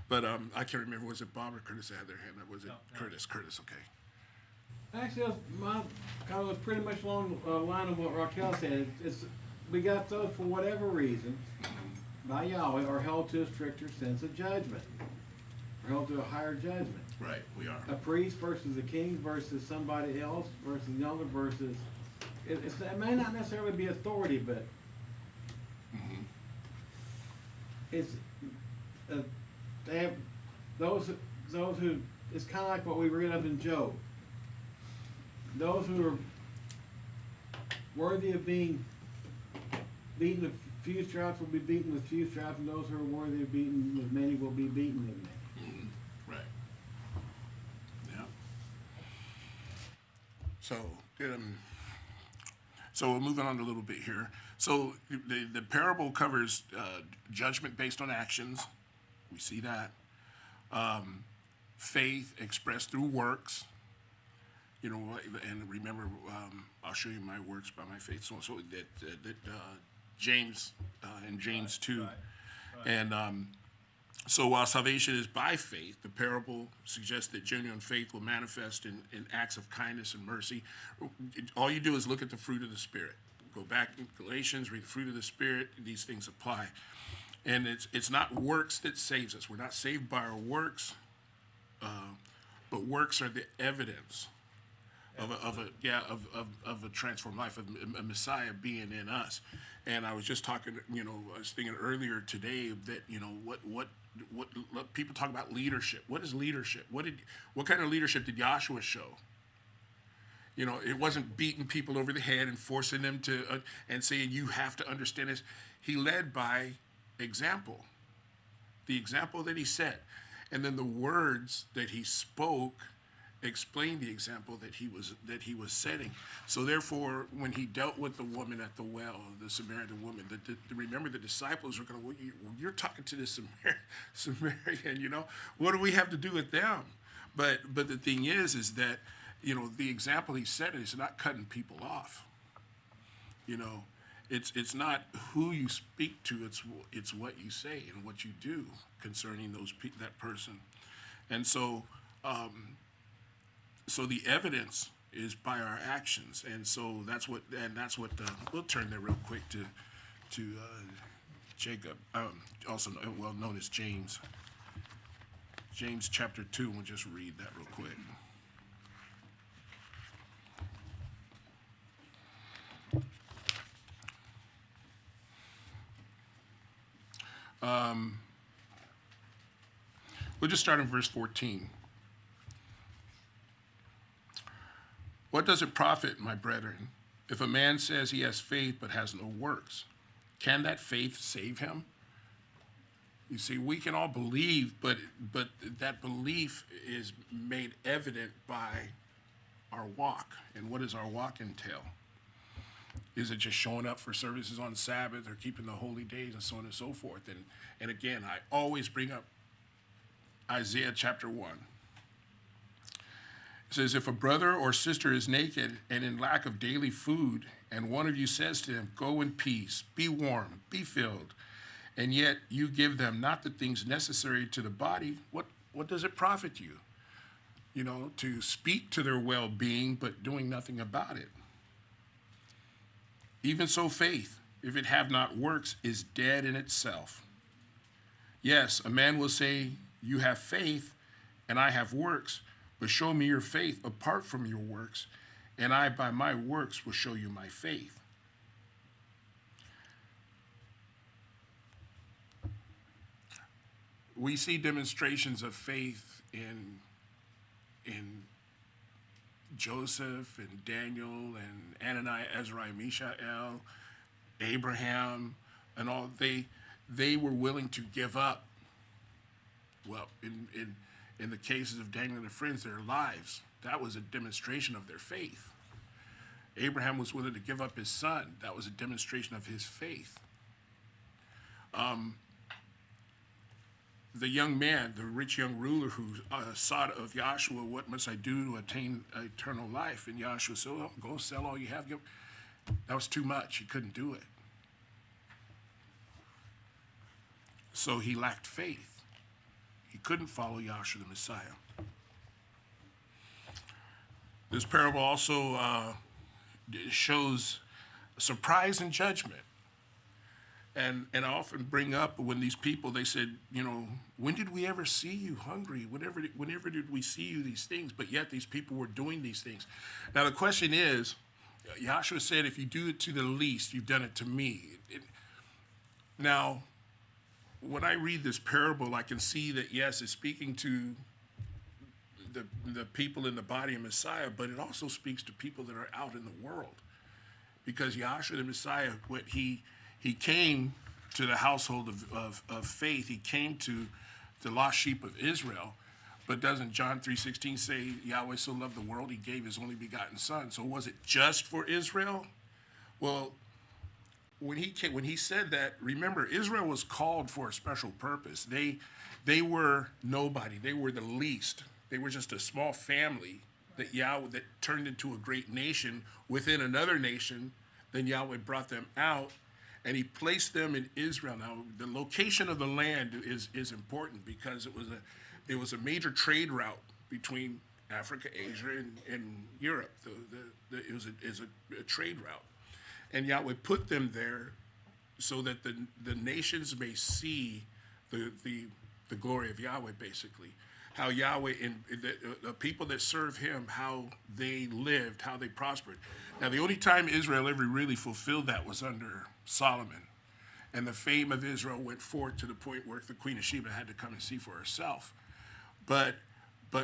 but I can't remember, was it Bob or Curtis that had their hand up? Was it Curtis? Curtis, okay. Actually, my comment was pretty much along the line of what Raquel said. We got those, for whatever reason, by Yahweh, are held to a stricter sense of judgment. Are held to a higher judgment. Right, we are. A priest versus a king versus somebody else versus younger versus, it may not necessarily be authority, but Mm-hmm. it's, they have, those who, it's kind of like what we read of in Job. Those who are worthy of being beaten with few stripes will be beaten with few stripes, and those who are worthy of beaten with many will be beaten with many. Mm-hmm. Right. Yeah. So we're moving on a little bit here. So the parable covers judgment based on actions. We see that. Faith expressed through works. And remember, I'll show you my works by my faith. So that James in James 2. Right. And so while salvation is by faith, the parable suggests that genuine faith will manifest in acts of kindness and mercy. All you do is look at the fruit of the Spirit. Go back in Galatians, read the fruit of the Spirit. These things apply. And it's not works that saves us. We're not saved by our works, but works are the evidence of a transformed life, of a Messiah being in us. And I was just talking, I was thinking earlier today that, what people talk about leadership. What is leadership? What kind of leadership did Yahshua show? It wasn't beating people over the head and forcing them to, and saying, you have to understand this. He led by example, the example that he set. And then the words that he spoke explained the example that he was setting. So therefore, when he dealt with the woman at the well, the Samaritan woman, remember the disciples were going, well, you're talking to this Samaritan, what do we have to do with them? But the thing is that, the example he set is not cutting people off. It's not who you speak to, it's what you say and what you do concerning that person. And so, so the evidence is by our actions, and so that's what we'll turn there real quick to Jacob, also well known as James. James chapter 2, we'll just read that real quick. We'll just start in verse 14. What does it profit, my brethren, if a man says he has faith but has no works? Can that faith save him? You see, we can all believe, but that belief is made evident by our walk. And what does our walk entail? Is it just showing up for services on Sabbath or keeping the holy days and so on and so forth? And again, I always bring up Isaiah chapter 1. It says, if a brother or sister is naked and in lack of daily food, and one of you says to him, go in peace, be warm, be filled, and yet you give them not the things necessary to the body, what does it profit you? You know, to speak to their well-being, but doing nothing about it. Even so, faith, if it have not works, is dead in itself. Yes, a man will say, you have faith, and I have works, but show me your faith apart from your works, and I by my works will show you my faith. We see demonstrations of faith in Joseph and Daniel and Ananias, Azariah, Mishael, Abraham, and all. They were willing to give up. Well, in the cases of Daniel and his friends, their lives. That was a demonstration of their faith. Abraham was willing to give up his son. That was a demonstration of his faith. The young man, the rich young ruler who sought of Yahshua, what must I do to attain eternal life? And Yahshua said, oh, go sell all you have. That was too much. He couldn't do it. So he lacked faith. He couldn't follow Yahshua the Messiah. This parable also shows surprise and judgment. And I often bring up when these people, they said, you know, when did we ever see you hungry? Whenever did we see you these things? But yet these people were doing these things. Now the question is, Yahshua said, if you do it to the least, you've done it to me. Now, when I read this parable, I can see that, yes, it's speaking to the people in the body of Messiah, but it also speaks to people that are out in the world. Because Yahshua the Messiah, he came to the household of faith. He came to the lost sheep of Israel. But doesn't John 3:16 say, Yahweh so loved the world, he gave his only begotten son? So was it just for Israel? Well, when he said that, remember, Israel was called for a special purpose. They were nobody. They were the least. They were just a small family that turned into a great nation within another nation. Then Yahweh brought them out, and he placed them in Israel. Now, the location of the land is important because it was a major trade route between Africa, Asia, and Europe. It was a trade route. And Yahweh put them there so that the nations may see the glory of Yahweh, basically. How Yahweh, and the people that serve him, how they lived, how they prospered. Now, the only time Israel ever really fulfilled that was under Solomon. And the fame of Israel went forth to the point where the Queen of Sheba had to come and see for herself. But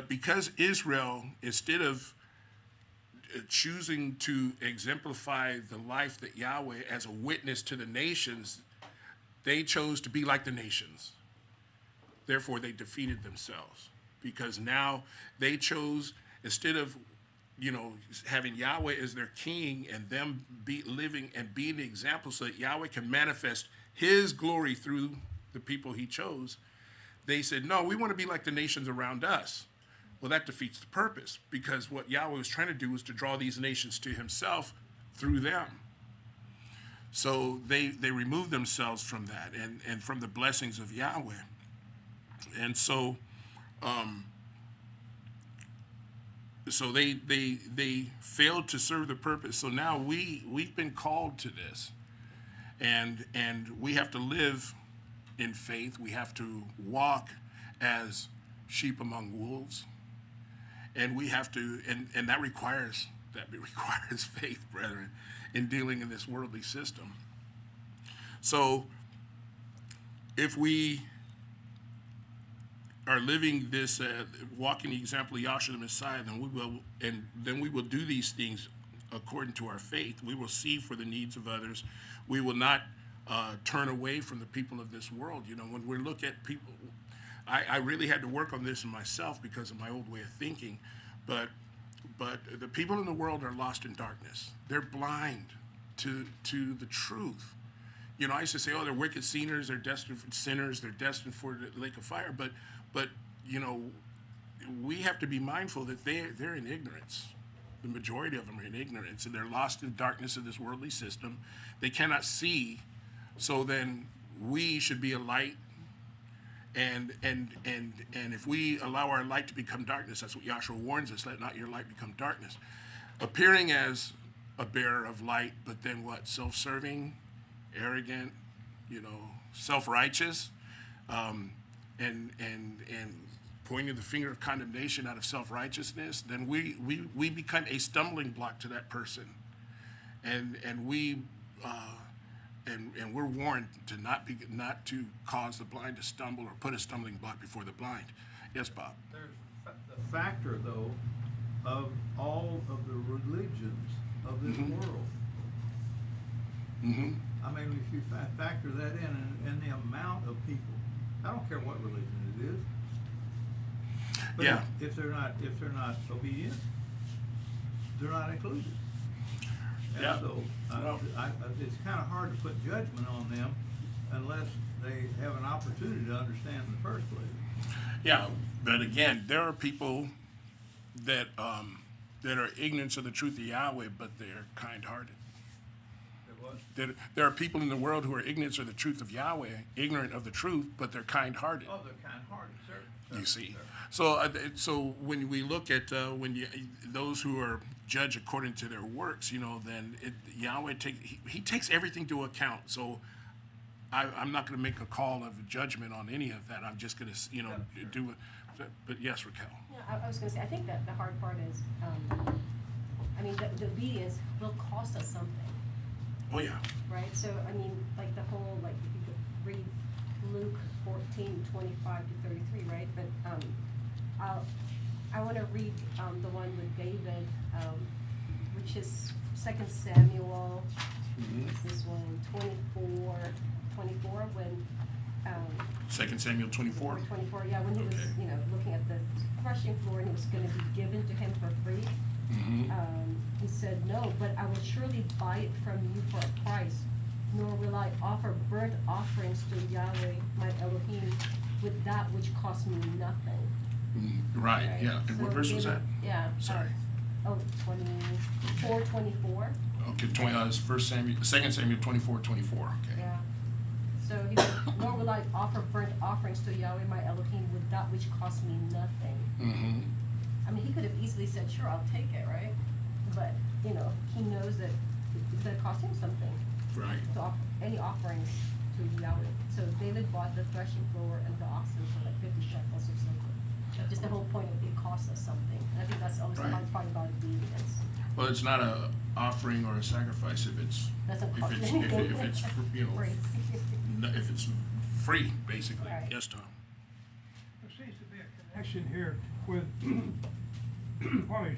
because Israel, instead of choosing to exemplify the life that Yahweh as a witness to the nations, they chose to be like the nations. Therefore, they defeated themselves because now they chose, instead of, having Yahweh as their king and them living and being the example so that Yahweh can manifest his glory through the people he chose, they said, no, we want to be like the nations around us. Well, that defeats the purpose because what Yahweh was trying to do was to draw these nations to himself through them. So they removed themselves from that and from the blessings of Yahweh. And so they failed to serve the purpose. So now we've been called to this. And we have to live in faith. We have to walk as sheep among wolves. And we have to, and that requires faith, brethren, in dealing in this worldly system. So if we are living this, walking the example of Yahshua the Messiah, then we will do these things according to our faith. We will see for the needs of others. We will not turn away from the people of this world. You know, when we look at people, I really had to work on this in myself because of my old way of thinking, but the people in the world are lost in darkness. They're blind to the truth. You know, I used to say, oh, they're wicked sinners, they're destined for sinners, they're destined for the lake of fire. But you know, we have to be mindful that they're in ignorance. The majority of them are in ignorance, and they're lost in darkness of this worldly system. They cannot see. So then we should be a light. And if we allow our light to become darkness, that's what Yahshua warns us, let not your light become darkness. Appearing as a bearer of light, but then what? Self-serving, arrogant, you know, self-righteous, and pointing the finger of condemnation out of self-righteousness, then we become a stumbling block to that person. And we're warned to not to cause the blind to stumble or put a stumbling block before the blind. Yes, Bob. There's the factor, though, of all of the religions of this world. Mm-hmm. I mean, if you factor that in and the amount of people, I don't care what religion it is. But Yeah. if they're not obedient, they're not included. And Yeah. so Well- it's kind of hard to put judgment on them unless they have an opportunity to understand in the first place. Yeah, but again, there are people that are ignorant of the truth of Yahweh, but they're kind-hearted. There are people in the world who are ignorant of the truth of Yahweh, ignorant of the truth, but they're kind-hearted. Oh, they're kind-hearted, sir. You see, so when we look at those who are judged according to their works, you know, then Yahweh he takes everything to account. So I'm not going to make a call of judgment on any of that. I'm just going to, you know, do it. But yes, Raquel. Yeah, I was gonna say, I think that the hard part is, I mean, the obedience will cost us something. Oh yeah. Right, so, I mean, like the whole, like, if you could read Luke 14:25-33, right, but, I wanna read, the one with David, which is 2 Samuel, what's this one, 24, when, 2 Samuel 24. 24, yeah, when he was, Okay. you know, looking at the threshing floor and it was gonna be given to him for free. He said, no, but I will surely buy it from you for a price, nor will I offer burnt offerings to Yahweh, my Elohim, with that which cost me nothing. Right. Right? Yeah. And what So verse was that? David- Yeah. Sorry. 24. Okay. 2 Samuel 24:24. Okay. Yeah. So he said, nor will I offer burnt offerings to Yahweh, my Elohim, with that which cost me nothing. Mm-hmm. I mean, he could have easily said, sure, I'll take it, right? But, you know, he knows that it's gonna cost him something Right. to offer any offerings to Yahweh. So David bought the threshing floor and the oxen for like 50 shekels or something. Just the whole point of it costs us something. And I think that's always the Right. hard part about obedience. Well, it's not a offering or a sacrifice if it's Doesn't if cost it's anything. if it's you know Free. if it's free basically. Right. Yes, Tom. There seems to be a connection here with,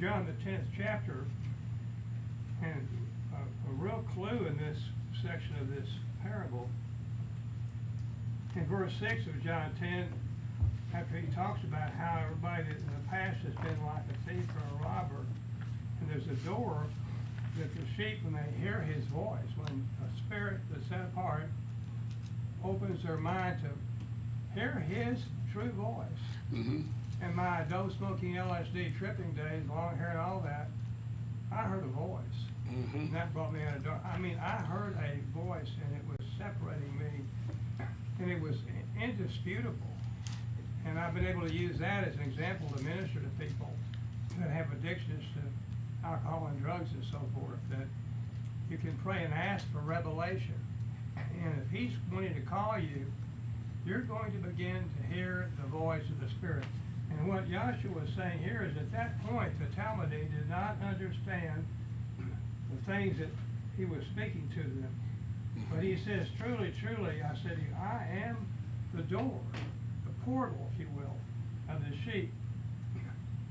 John, the 10th chapter, and a real clue in this section of this parable. In verse 6 of John 10, after he talks about how everybody in the past has been like a thief or a robber, and there's a door that the sheep, when they hear his voice, when a spirit that's set apart opens their mind to hear his true voice. Mm-hmm. In my dope smoking LSD tripping days, long hair and all that, I heard a voice. Mm-hmm. And that brought me out of dark. I mean, I heard a voice and it was separating me, and it was indisputable. And I've been able to use that as an example to minister to people that have addictions to alcohol and drugs and so forth, that you can pray and ask for revelation. And if he's wanting to call you, you're going to begin to hear the voice of the Spirit. And what Yahshua was saying here is at that point, the Talmudim did not understand the things that he was speaking to them. But he says, truly, truly, I said to you, I am the door, the portal, if you will, of the sheep.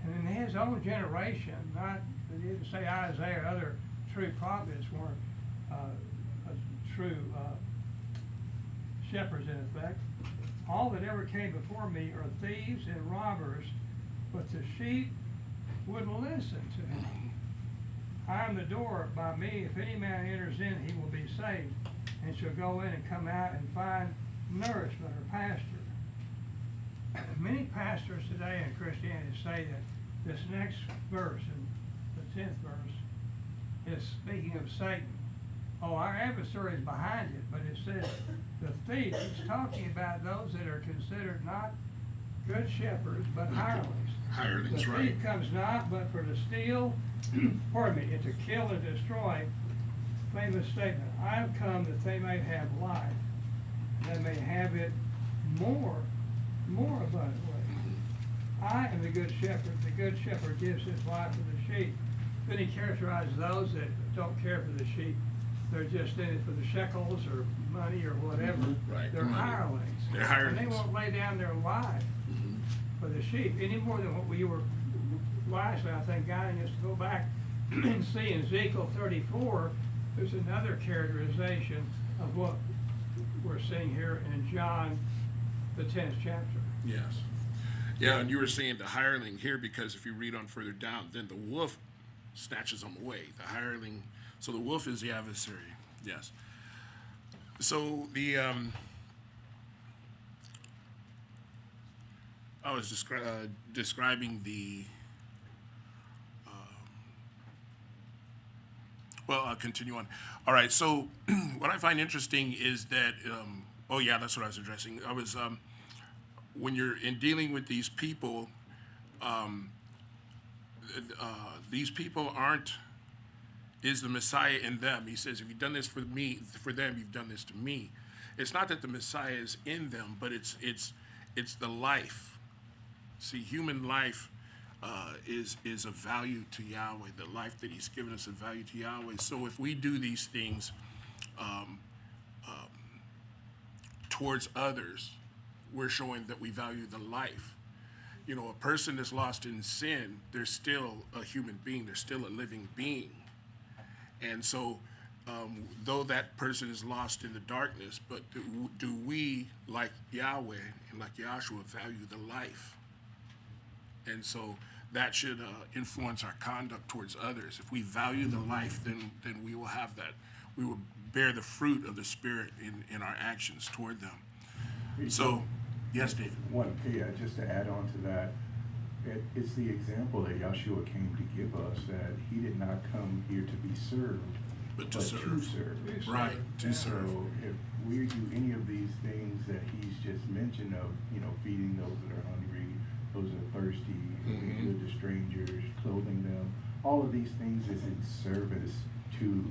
And in his own generation, not, he didn't say Isaiah or other true prophets weren't true shepherds in effect. All that ever came before me are thieves and robbers, but the sheep wouldn't listen to him. I am the door. By me, if any man enters in, he will be saved, and shall go in and come out and find nourishment or pasture. Many pastors today in Christianity say that this next verse, in the 10th verse, is speaking of Satan. Oh, our adversary is behind it, but it says the thief. It's talking about those that are considered not good shepherds, but hirelings. Hirelings, The right. thief comes not but for to steal, pardon me, and to kill and destroy. Famous statement. I have come that they may have life, and they may have it more abundantly. I am the good shepherd. The good shepherd gives his life for the sheep. Then he characterizes those that don't care for the sheep. They're just in it for the shekels or money or whatever. Right, They're money. hirelings. They're And hirelings. they won't lay down their life for the sheep any more than what we were wisely, I think, guiding us to go back and see in Ezekiel 34. There's another characterization of what we're seeing here in John, the 10th chapter. Yes. Yeah, and you were saying the hireling here because if you read on further down, then the wolf snatches them away. The hireling, so the wolf is the adversary. Yes. So the I was describing the. Well, I'll continue on. All right. So what I find interesting is that. Oh yeah, that's what I was addressing. I was. When you're in dealing with these people is the Messiah in them. He says, if you've done this for me, for them, you've done this to me. It's not that the Messiah is in them, but it's the life. See, human life is of value to Yahweh. The life that he's given us is value to Yahweh. So if we do these things towards others, we're showing that we value the life. You know, a person that's lost in sin, they're still a human being, they're still a living being. And so, though that person is lost in the darkness, but do we, like Yahweh and like Yahshua, value the life? And so that should influence our conduct towards others. If we value the life, then we will have that. We will bear the fruit of the Spirit in our actions toward them. So, yes, David. Just to add on to that, it's the example that Yahshua came to give us, that he did not come here to be served, But to serve. Right, to serve. So if we do any of these things that he's just mentioned of, feeding those that are hungry, those that are thirsty, being good to strangers, clothing them, all of these things is in service to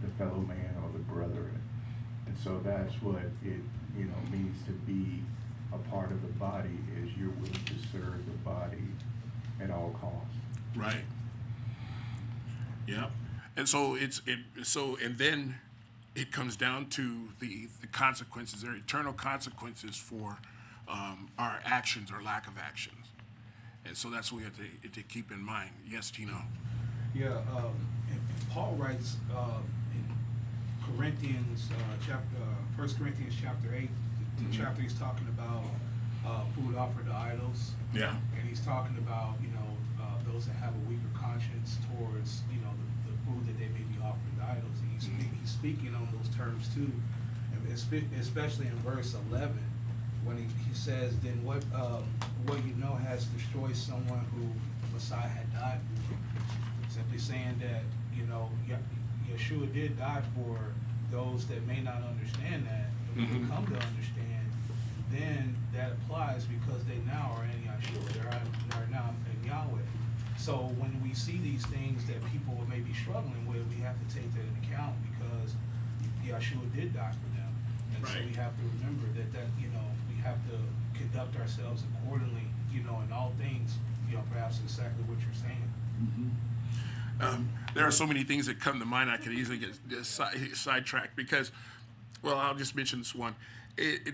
the fellow man or the brethren. And so that's what it means to be a part of the body, is you're willing to serve the body at all costs. Right. Yeah. And so and then it comes down to the consequences. There are eternal consequences for our actions or lack of actions. And so that's what we have to keep in mind. Yes, Tino. Yeah, and Paul writes in Corinthians, 1 Corinthians chapter 8, the chapter he's talking about food offered to idols. Yeah. And he's talking about, those that have a weaker conscience towards, the food that they may be offering to idols. And he's speaking on those terms too, and especially in verse 11, when he says, then what has destroyed someone who Messiah had died for. Simply saying that, Yeshua did die for those that may not understand that. And when they come to understand, then that applies because they now are in Yeshua. They're now in Yahweh. So when we see these things that people may be struggling with, we have to take that into account because Yeshua did die for them. And so Right. we have to remember that, you know, we have to conduct ourselves accordingly, you know, in all things, you know, perhaps exactly what you're saying. There are so many things that come to mind. I could easily get sidetracked because, well, I'll just mention this one.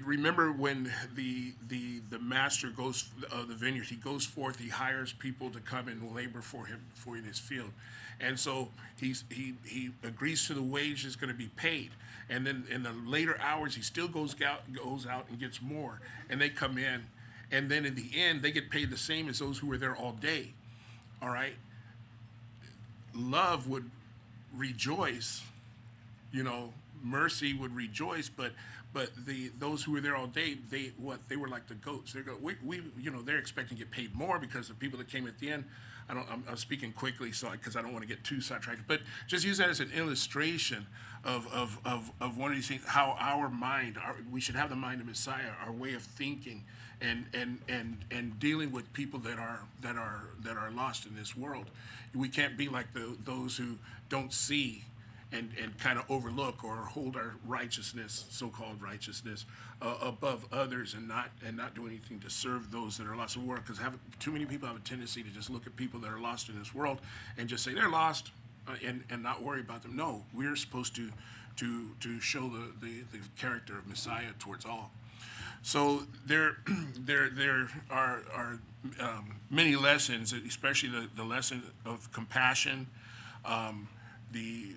Remember when the master goes the vineyard, he goes forth, he hires people to come and labor for him in his field, and so he agrees to the wage that's going to be paid, and then in the later hours he still goes out and gets more, and they come in, and then in the end they get paid the same as those who were there all day. All right. Love would rejoice, you know, mercy would rejoice, but those who were there all day, they were like the goats. We you know, they're expecting to get paid more because the people that came at the end. I'm speaking quickly, so because I don't want to get too sidetracked, but just use that as an illustration of one of these things. How our mind, we should have the mind of Messiah, our way of thinking, and dealing with people that are lost in this world. We can't be like those who don't see and kind of overlook or hold our righteousness, so-called righteousness, above others, and not do anything to serve those that are lost in the world. Because too many people have a tendency to just look at people that are lost in this world and just say they're lost, and not worry about them. No, we're supposed to show the character of Messiah towards all. So there are many lessons, especially the lesson of compassion, the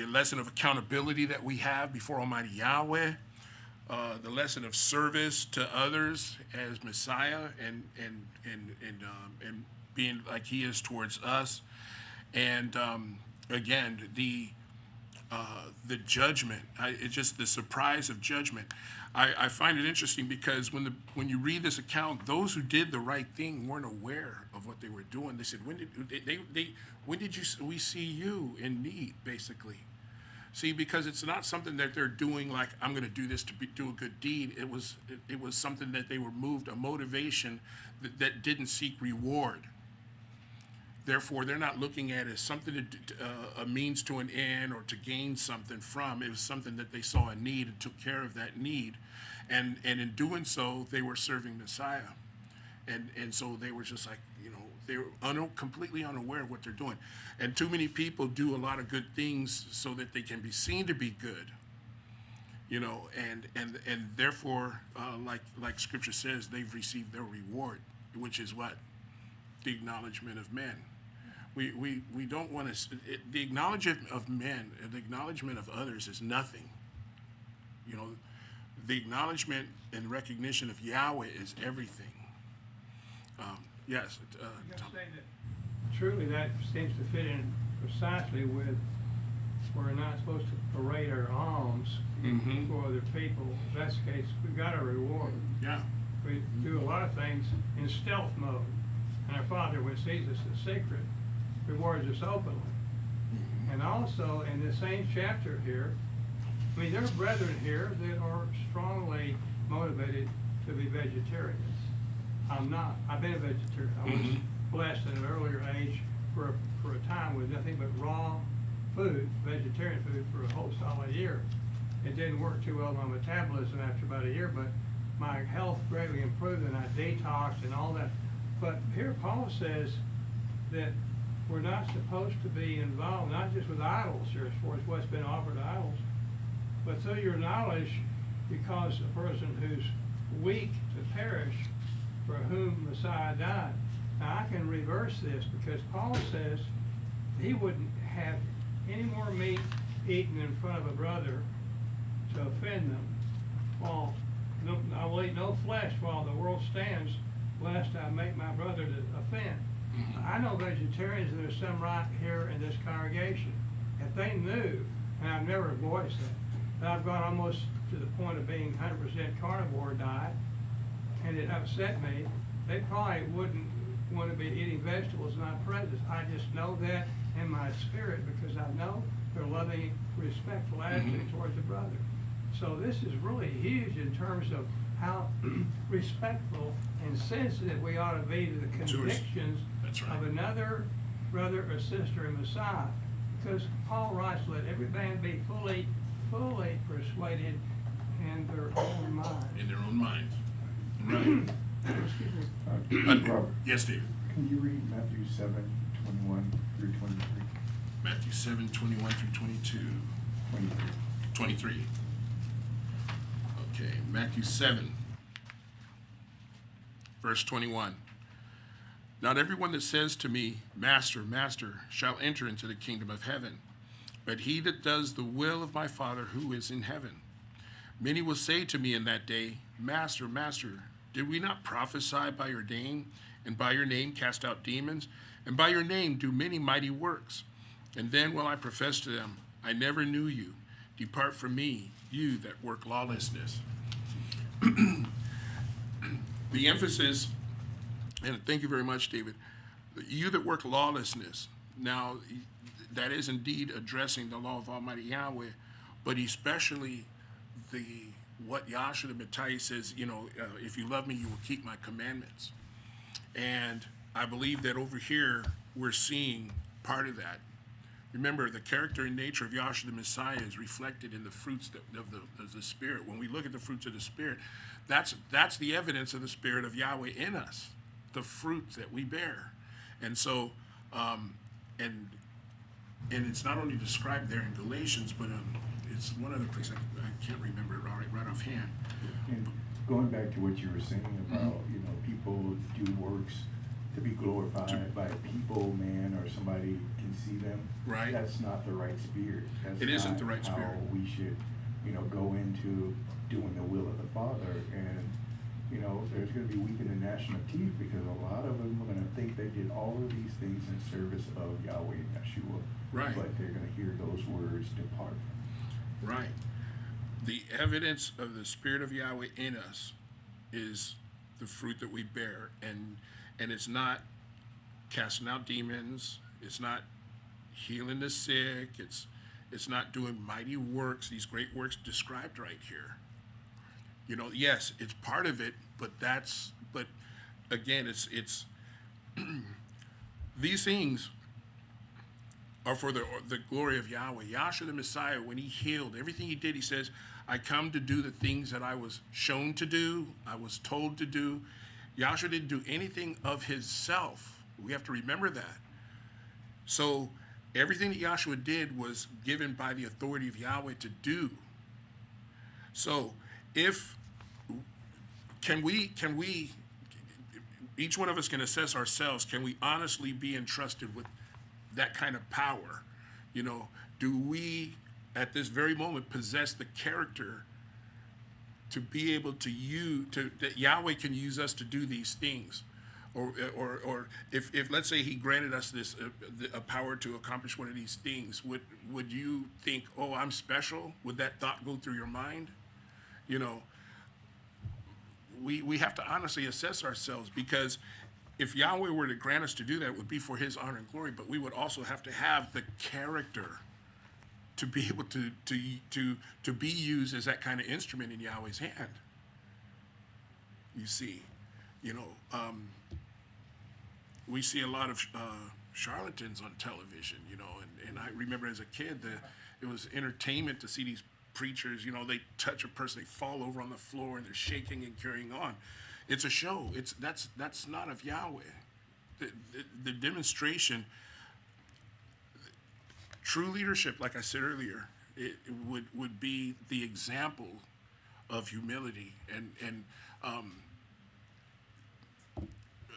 lesson of accountability that we have before Almighty Yahweh, the lesson of service to others as Messiah, and being like He is towards us, and again the judgment. It's just the surprise of judgment. I find it interesting because when you read this account, those who did the right thing weren't aware of what they were doing. They said, when did we see you in need, basically? See, because it's not something that they're doing like, I'm going to do this to do a good deed. It was something that they were moved, a motivation that didn't seek reward. Therefore, they're not looking at it as something a means to an end or to gain something from. It was something that they saw a need and took care of that need. And in doing so, they were serving Messiah. And so they were just like, you know, they were completely unaware of what they're doing. And too many people do a lot of good things so that they can be seen to be good. You know, and therefore, like Scripture says, they've received their reward, which is what? The acknowledgement of men. We don't want to. The acknowledgement of men, the acknowledgement of others is nothing. You know, the acknowledgement and recognition of Yahweh is everything. Yes. I'm gonna say that truly that seems to fit in precisely with we're not supposed to parade our alms for other people. If that's the case, we've got a reward. Yeah. We do a lot of things in stealth mode, and our Father, which sees us in secret, rewards us openly. And also in the same chapter here, I mean, there are brethren here that are strongly motivated to be vegetarians. I'm not. I've been a vegetarian. I was blessed at an earlier age for a time with nothing but raw food, vegetarian food, for a whole solid year. It didn't work too well on my metabolism after about a year, but my health greatly improved and I detoxed and all that. But here Paul says that we're not supposed to be involved, not just with idols here as far as what's been offered to idols, but through your knowledge, because a person who's weak to perish, for whom Messiah died. Now I can reverse this because Paul says he wouldn't have any more meat eaten in front of a brother to offend them. While I will eat no flesh while the world stands, lest I make my brother to offend. I know vegetarians, and there's some right here in this congregation. If they knew, and I've never voiced that I've gone almost to the point of being 100% carnivore diet, and it upset me, they probably wouldn't want to be eating vegetables in my presence. I just know that in my spirit because I know their loving, respectful attitude towards a brother. So this is really huge in terms of how respectful and sensitive we ought to be to the convictions of another brother or sister in Messiah. Because Paul writes, let every man be fully persuaded in their own mind. in their own minds. Right. Robert, Yes, David. can you read Matthew 7:21 through 23? Matthew 7:21 through 22. 23. 23. Okay, Matthew 7, verse 21. Not everyone that says to me, Master, Master, shall enter into the kingdom of heaven, but he that does the will of my Father who is in heaven. Many will say to me in that day, Master, Master, did we not prophesy by your name, and by your name cast out demons, and by your name do many mighty works? And then will I profess to them, I never knew you. Depart from me, you that work lawlessness. The emphasis, and thank you very much, David, you that work lawlessness. Now, that is indeed addressing the law of Almighty Yahweh, but especially what Yahshua the Messiah says, if you love me, you will keep my commandments. And I believe that over here, we're seeing part of that. Remember, the character and nature of Yahshua the Messiah is reflected in the fruits of the Spirit. When we look at the fruits of the Spirit, that's the evidence of the Spirit of Yahweh in us, the fruits that we bear. And so, and it's not only described there in Galatians, but it's one other place, I can't remember it right offhand. And going back to what you were saying about, people do works to be glorified by people, man, or somebody can see them. Right. That's not the right spirit. It isn't the right spirit. How we should, go into doing the will of the Father. And, there's going to be weeping and gnashing of teeth because a lot of them are going to think they did all of these things in service of Yahweh and Yeshua. Right. But they're going to hear those words depart from them. Right. The evidence of the Spirit of Yahweh in us is the fruit that we bear. And it's not casting out demons. It's not healing the sick. It's not doing mighty works, these great works described right here. Yes, it's part of it, but again, it's these things are for the glory of Yahweh. Yahshua the Messiah, when he healed, everything he did, he says, I come to do the things that I was shown to do, I was told to do. Yahshua didn't do anything of himself. We have to remember that. So everything that Yahshua did was given by the authority of Yahweh to do. So can we, each one of us can assess ourselves, can we honestly be entrusted with that kind of power? Do we at this very moment possess the character to be able that Yahweh can use us to do these things? Or if let's say he granted us this a power to accomplish one of these things, would you think, oh, I'm special? Would that thought go through your mind? We have to honestly assess ourselves, because if Yahweh were to grant us to do that, it would be for his honor and glory, but we would also have to have the character to be able to be used as that kind of instrument in Yahweh's hand. You see, we see a lot of charlatans on television, and I remember as a kid it was entertainment to see these preachers, they touch a person, they fall over on the floor and they're shaking and carrying on. It's a show. That's not of Yahweh. The demonstration, true leadership, like I said earlier, it would be the example of humility, and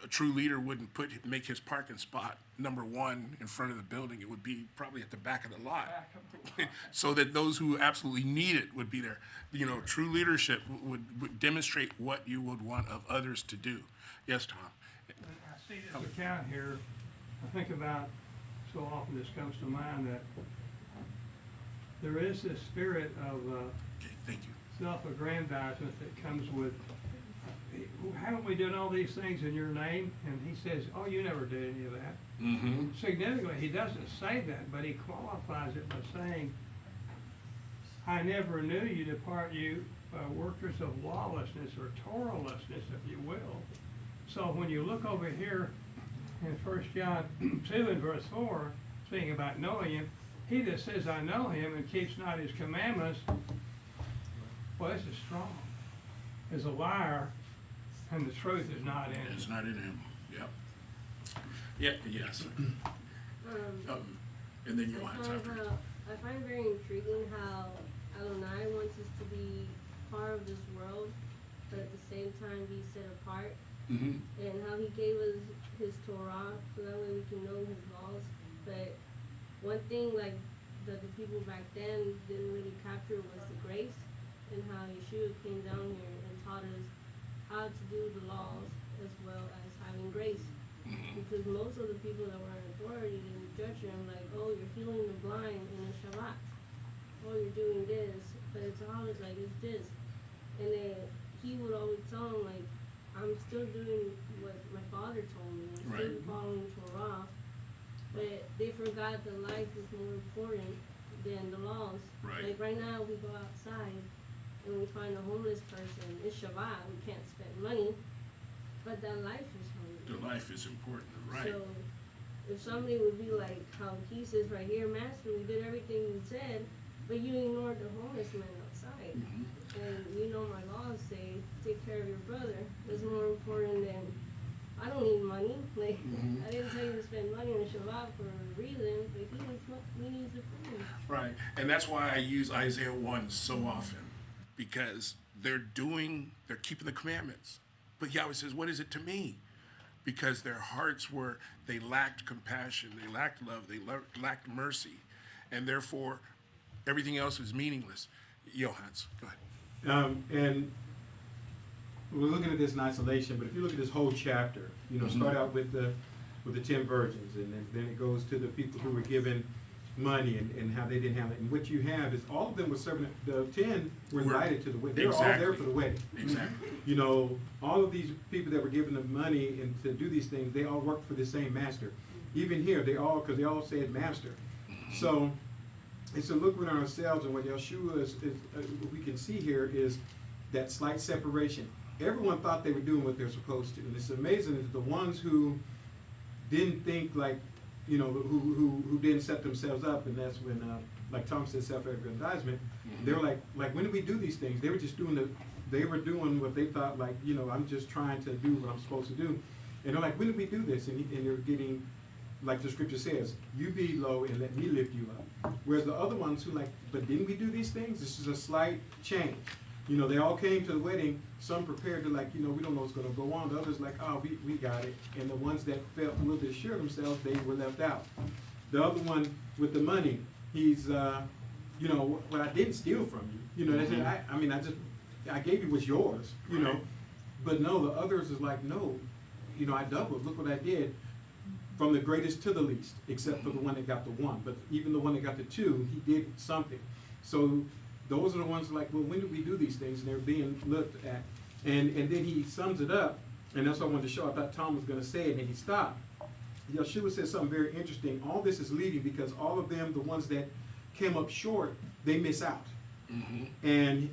a true leader wouldn't make his parking spot number one in front of the building. It would be probably at the back of the lot, so that those who absolutely need it would be there. True leadership would demonstrate what you would want of others to do. Yes, Tom. I see this account here, I think about, so often this comes to mind, that there is this spirit of Okay, thank you. self-aggrandizement that comes with, haven't we done all these things in your name? And he says, oh, you never did any of that. Mm-hmm. Significantly, he doesn't say that, but he qualifies it by saying, I never knew you, depart you, workers of lawlessness or Torahlessness, if you will. So when you look over here in 1 John 2 and verse 4, speaking about knowing him, he that says I know him and keeps not his commandments, flesh is strong, is a liar, and the truth is not in It's him. not in him, yep. Yeah, yes. And then you'll have after. I find very intriguing how Adonai wants us to be part of this world, but at the same time be set apart, Mm-hmm. and how he gave us his Torah so that way we can know his laws. But one thing like that the people back then didn't really capture was the grace, and how Yeshua came down here and taught us how to do the laws as well as having grace. Because most of the people that were in authority didn't judge him like, oh, you're healing the blind in a Shabbat. Oh, you're doing this. But it's always like, it's this. And then he would always tell him like, I'm still doing what my father told me. I'm still Right. following Torah. But they forgot that life is more important than the laws. Right. Like right now, we go outside and we find a homeless person. It's Shabbat. We can't spend money. But that life is hungry. The life is important, right? So if somebody would be like how he says right here, Master, we did everything you said, but you ignored the homeless man outside. Mhm. And you know my laws say take care of your brother. It's more important than I don't need money. Like Mhm. I didn't tell you to spend money on Shabbat for a reason, but he needs the food. Right, and that's why I use Isaiah 1 so often, because they're keeping the commandments. But Yahweh says, what is it to me? Because their hearts they lacked compassion, they lacked love, they lacked mercy, and therefore everything else is meaningless. Johannes, go ahead. And we're looking at this in isolation, but if you look at this whole chapter, start out with the 10 virgins, and then it goes to the people who were given money and how they didn't have it. And what you have is all of them were serving. The 10 were invited to the wedding. They were all there Exactly. for the wedding. Exactly. All of these people that were given the money and to do these things, they all worked for the same master. Even here, because they all said master. So, and so look within ourselves, and what Yeshua what we can see here is that slight separation. Everyone thought they were doing what they're supposed to, and it's amazing that the ones who didn't think like, who didn't set themselves up, and that's when, like Tom said, self-aggrandizement. They were like, when do we do these things? They were just they were doing what they thought, like, I'm just trying to do what I'm supposed to do. And they're like, when did we do this? And they're getting, like the scripture says, you be low and let me lift you up. Whereas the other ones who but didn't we do these things? This is a slight change. They all came to the wedding, some prepared to we don't know what's gonna go on. The others oh, we got it. And the ones that felt a little bit sure of themselves, they were left out. The other one with the money, he's, well, I didn't steal from you. They said, I gave you what's yours, Right. But no, the others is no, I doubled, look what I did. From the greatest to the least, except for the one that got the one. But even the one that got the two, he did something. So those are the ones well, when did we do these things? And they're being looked at. And then he sums it up, and that's what I wanted to show. I thought Tom was going to say it, and then he stopped. Yeshua said something very interesting. All this is leading because all of them, the ones that came up short, they miss out. Mm-hmm. And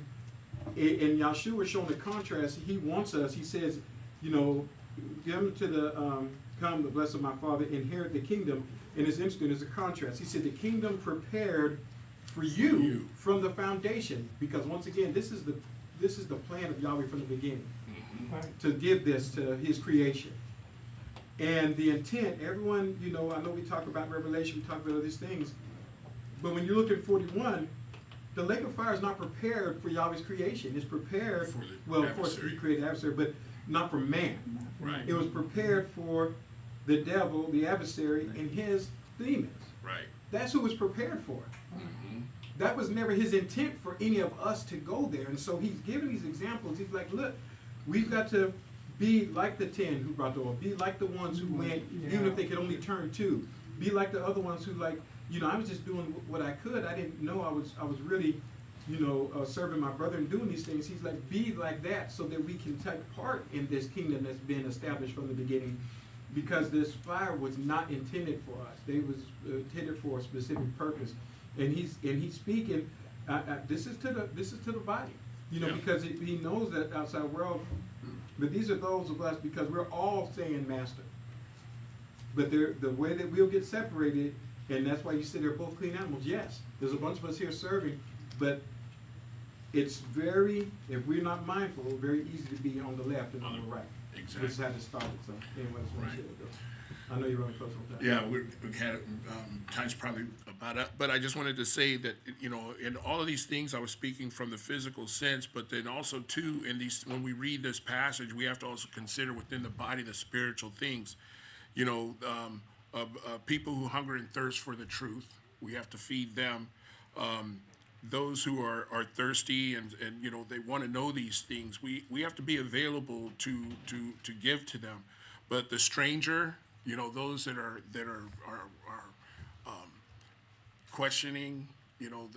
Yeshua showing the contrast. He wants us, he says, come to the, come the blessed of my Father, inherit the kingdom. And it's interesting, there's a contrast. He said the kingdom prepared for you from the foundation. Because once again, this is the plan of Yahweh from the beginning. Right. To give this to his creation. And the intent, everyone, I know we talk about Revelation, we talk about all these things, but when you look at 41, the lake of fire is not prepared for Yahweh's creation. It's prepared, For the well, of course, adversary. he created the adversary, but not for man. Right. It was prepared for the devil, the adversary, and his demons. Right. That's who it was prepared for. Mm-hmm. That was never his intent for any of us to go there. And so he's giving these examples. He's like, look, we've got to be like the 10 who brought the oil. Be like the ones who went, even if they could only turn 2. Be like the other ones who I was just doing what I could. I didn't know I was really, serving my brother and doing these things. He's like, be like that so that we can take part in this kingdom that's been established from the beginning. Because this fire was not intended for us. They was intended for a specific purpose. And he's speaking. This is to the body, Yeah. because he knows that outside world. But these are those of us because we're all saying master. But the way that we'll get separated, and that's why you say they're both clean animals. Yes, there's a bunch of us here serving, but it's very, if we're not mindful, very easy to be on the left and on the right. Exactly. Which is how this started, so anyway, that's what I Right. said, though. I know you're running close on time. Yeah, we've had times probably about it, but I just wanted to say that, you know, in all of these things, I was speaking from the physical sense, but then also too, in these, when we read this passage, we have to also consider within the body the spiritual things. You know, people who hunger and thirst for the truth, we have to feed them. Those who are thirsty and you know, they want to know these things, we have to be available to give to them. But the stranger, you know, those that are questioning, you know,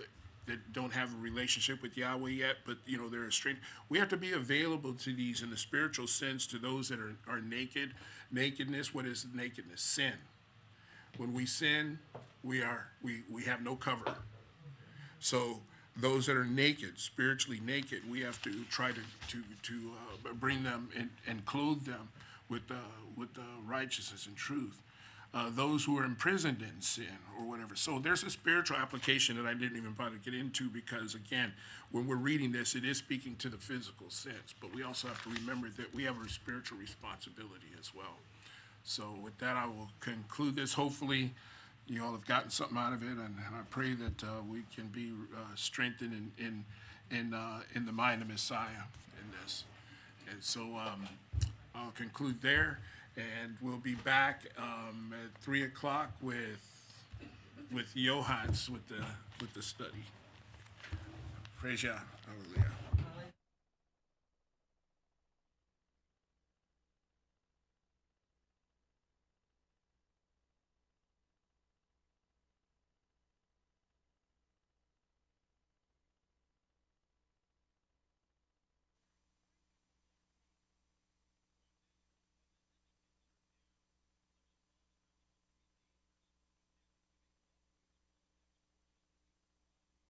that don't have a relationship with Yahweh yet, but you know, they're a stranger. We have to be available to these in the spiritual sense, to those that are naked. Nakedness, what is nakedness? Sin. When we sin, we have no cover. So those that are naked, spiritually naked, we have to try to bring them and clothe them with righteousness and truth. Those who are imprisoned in sin or whatever. So there's a spiritual application that I didn't even bother to get into because, again, when we're reading this, it is speaking to the physical sense, but we also have to remember that we have a spiritual responsibility as well. So with that, I will conclude this. Hopefully, you all have gotten something out of it, and I pray that we can be strengthened in the mind of Messiah in this. And so I'll conclude there, and we'll be back at 3 o'clock with Johans with the study. Praise Yah. Hallelujah.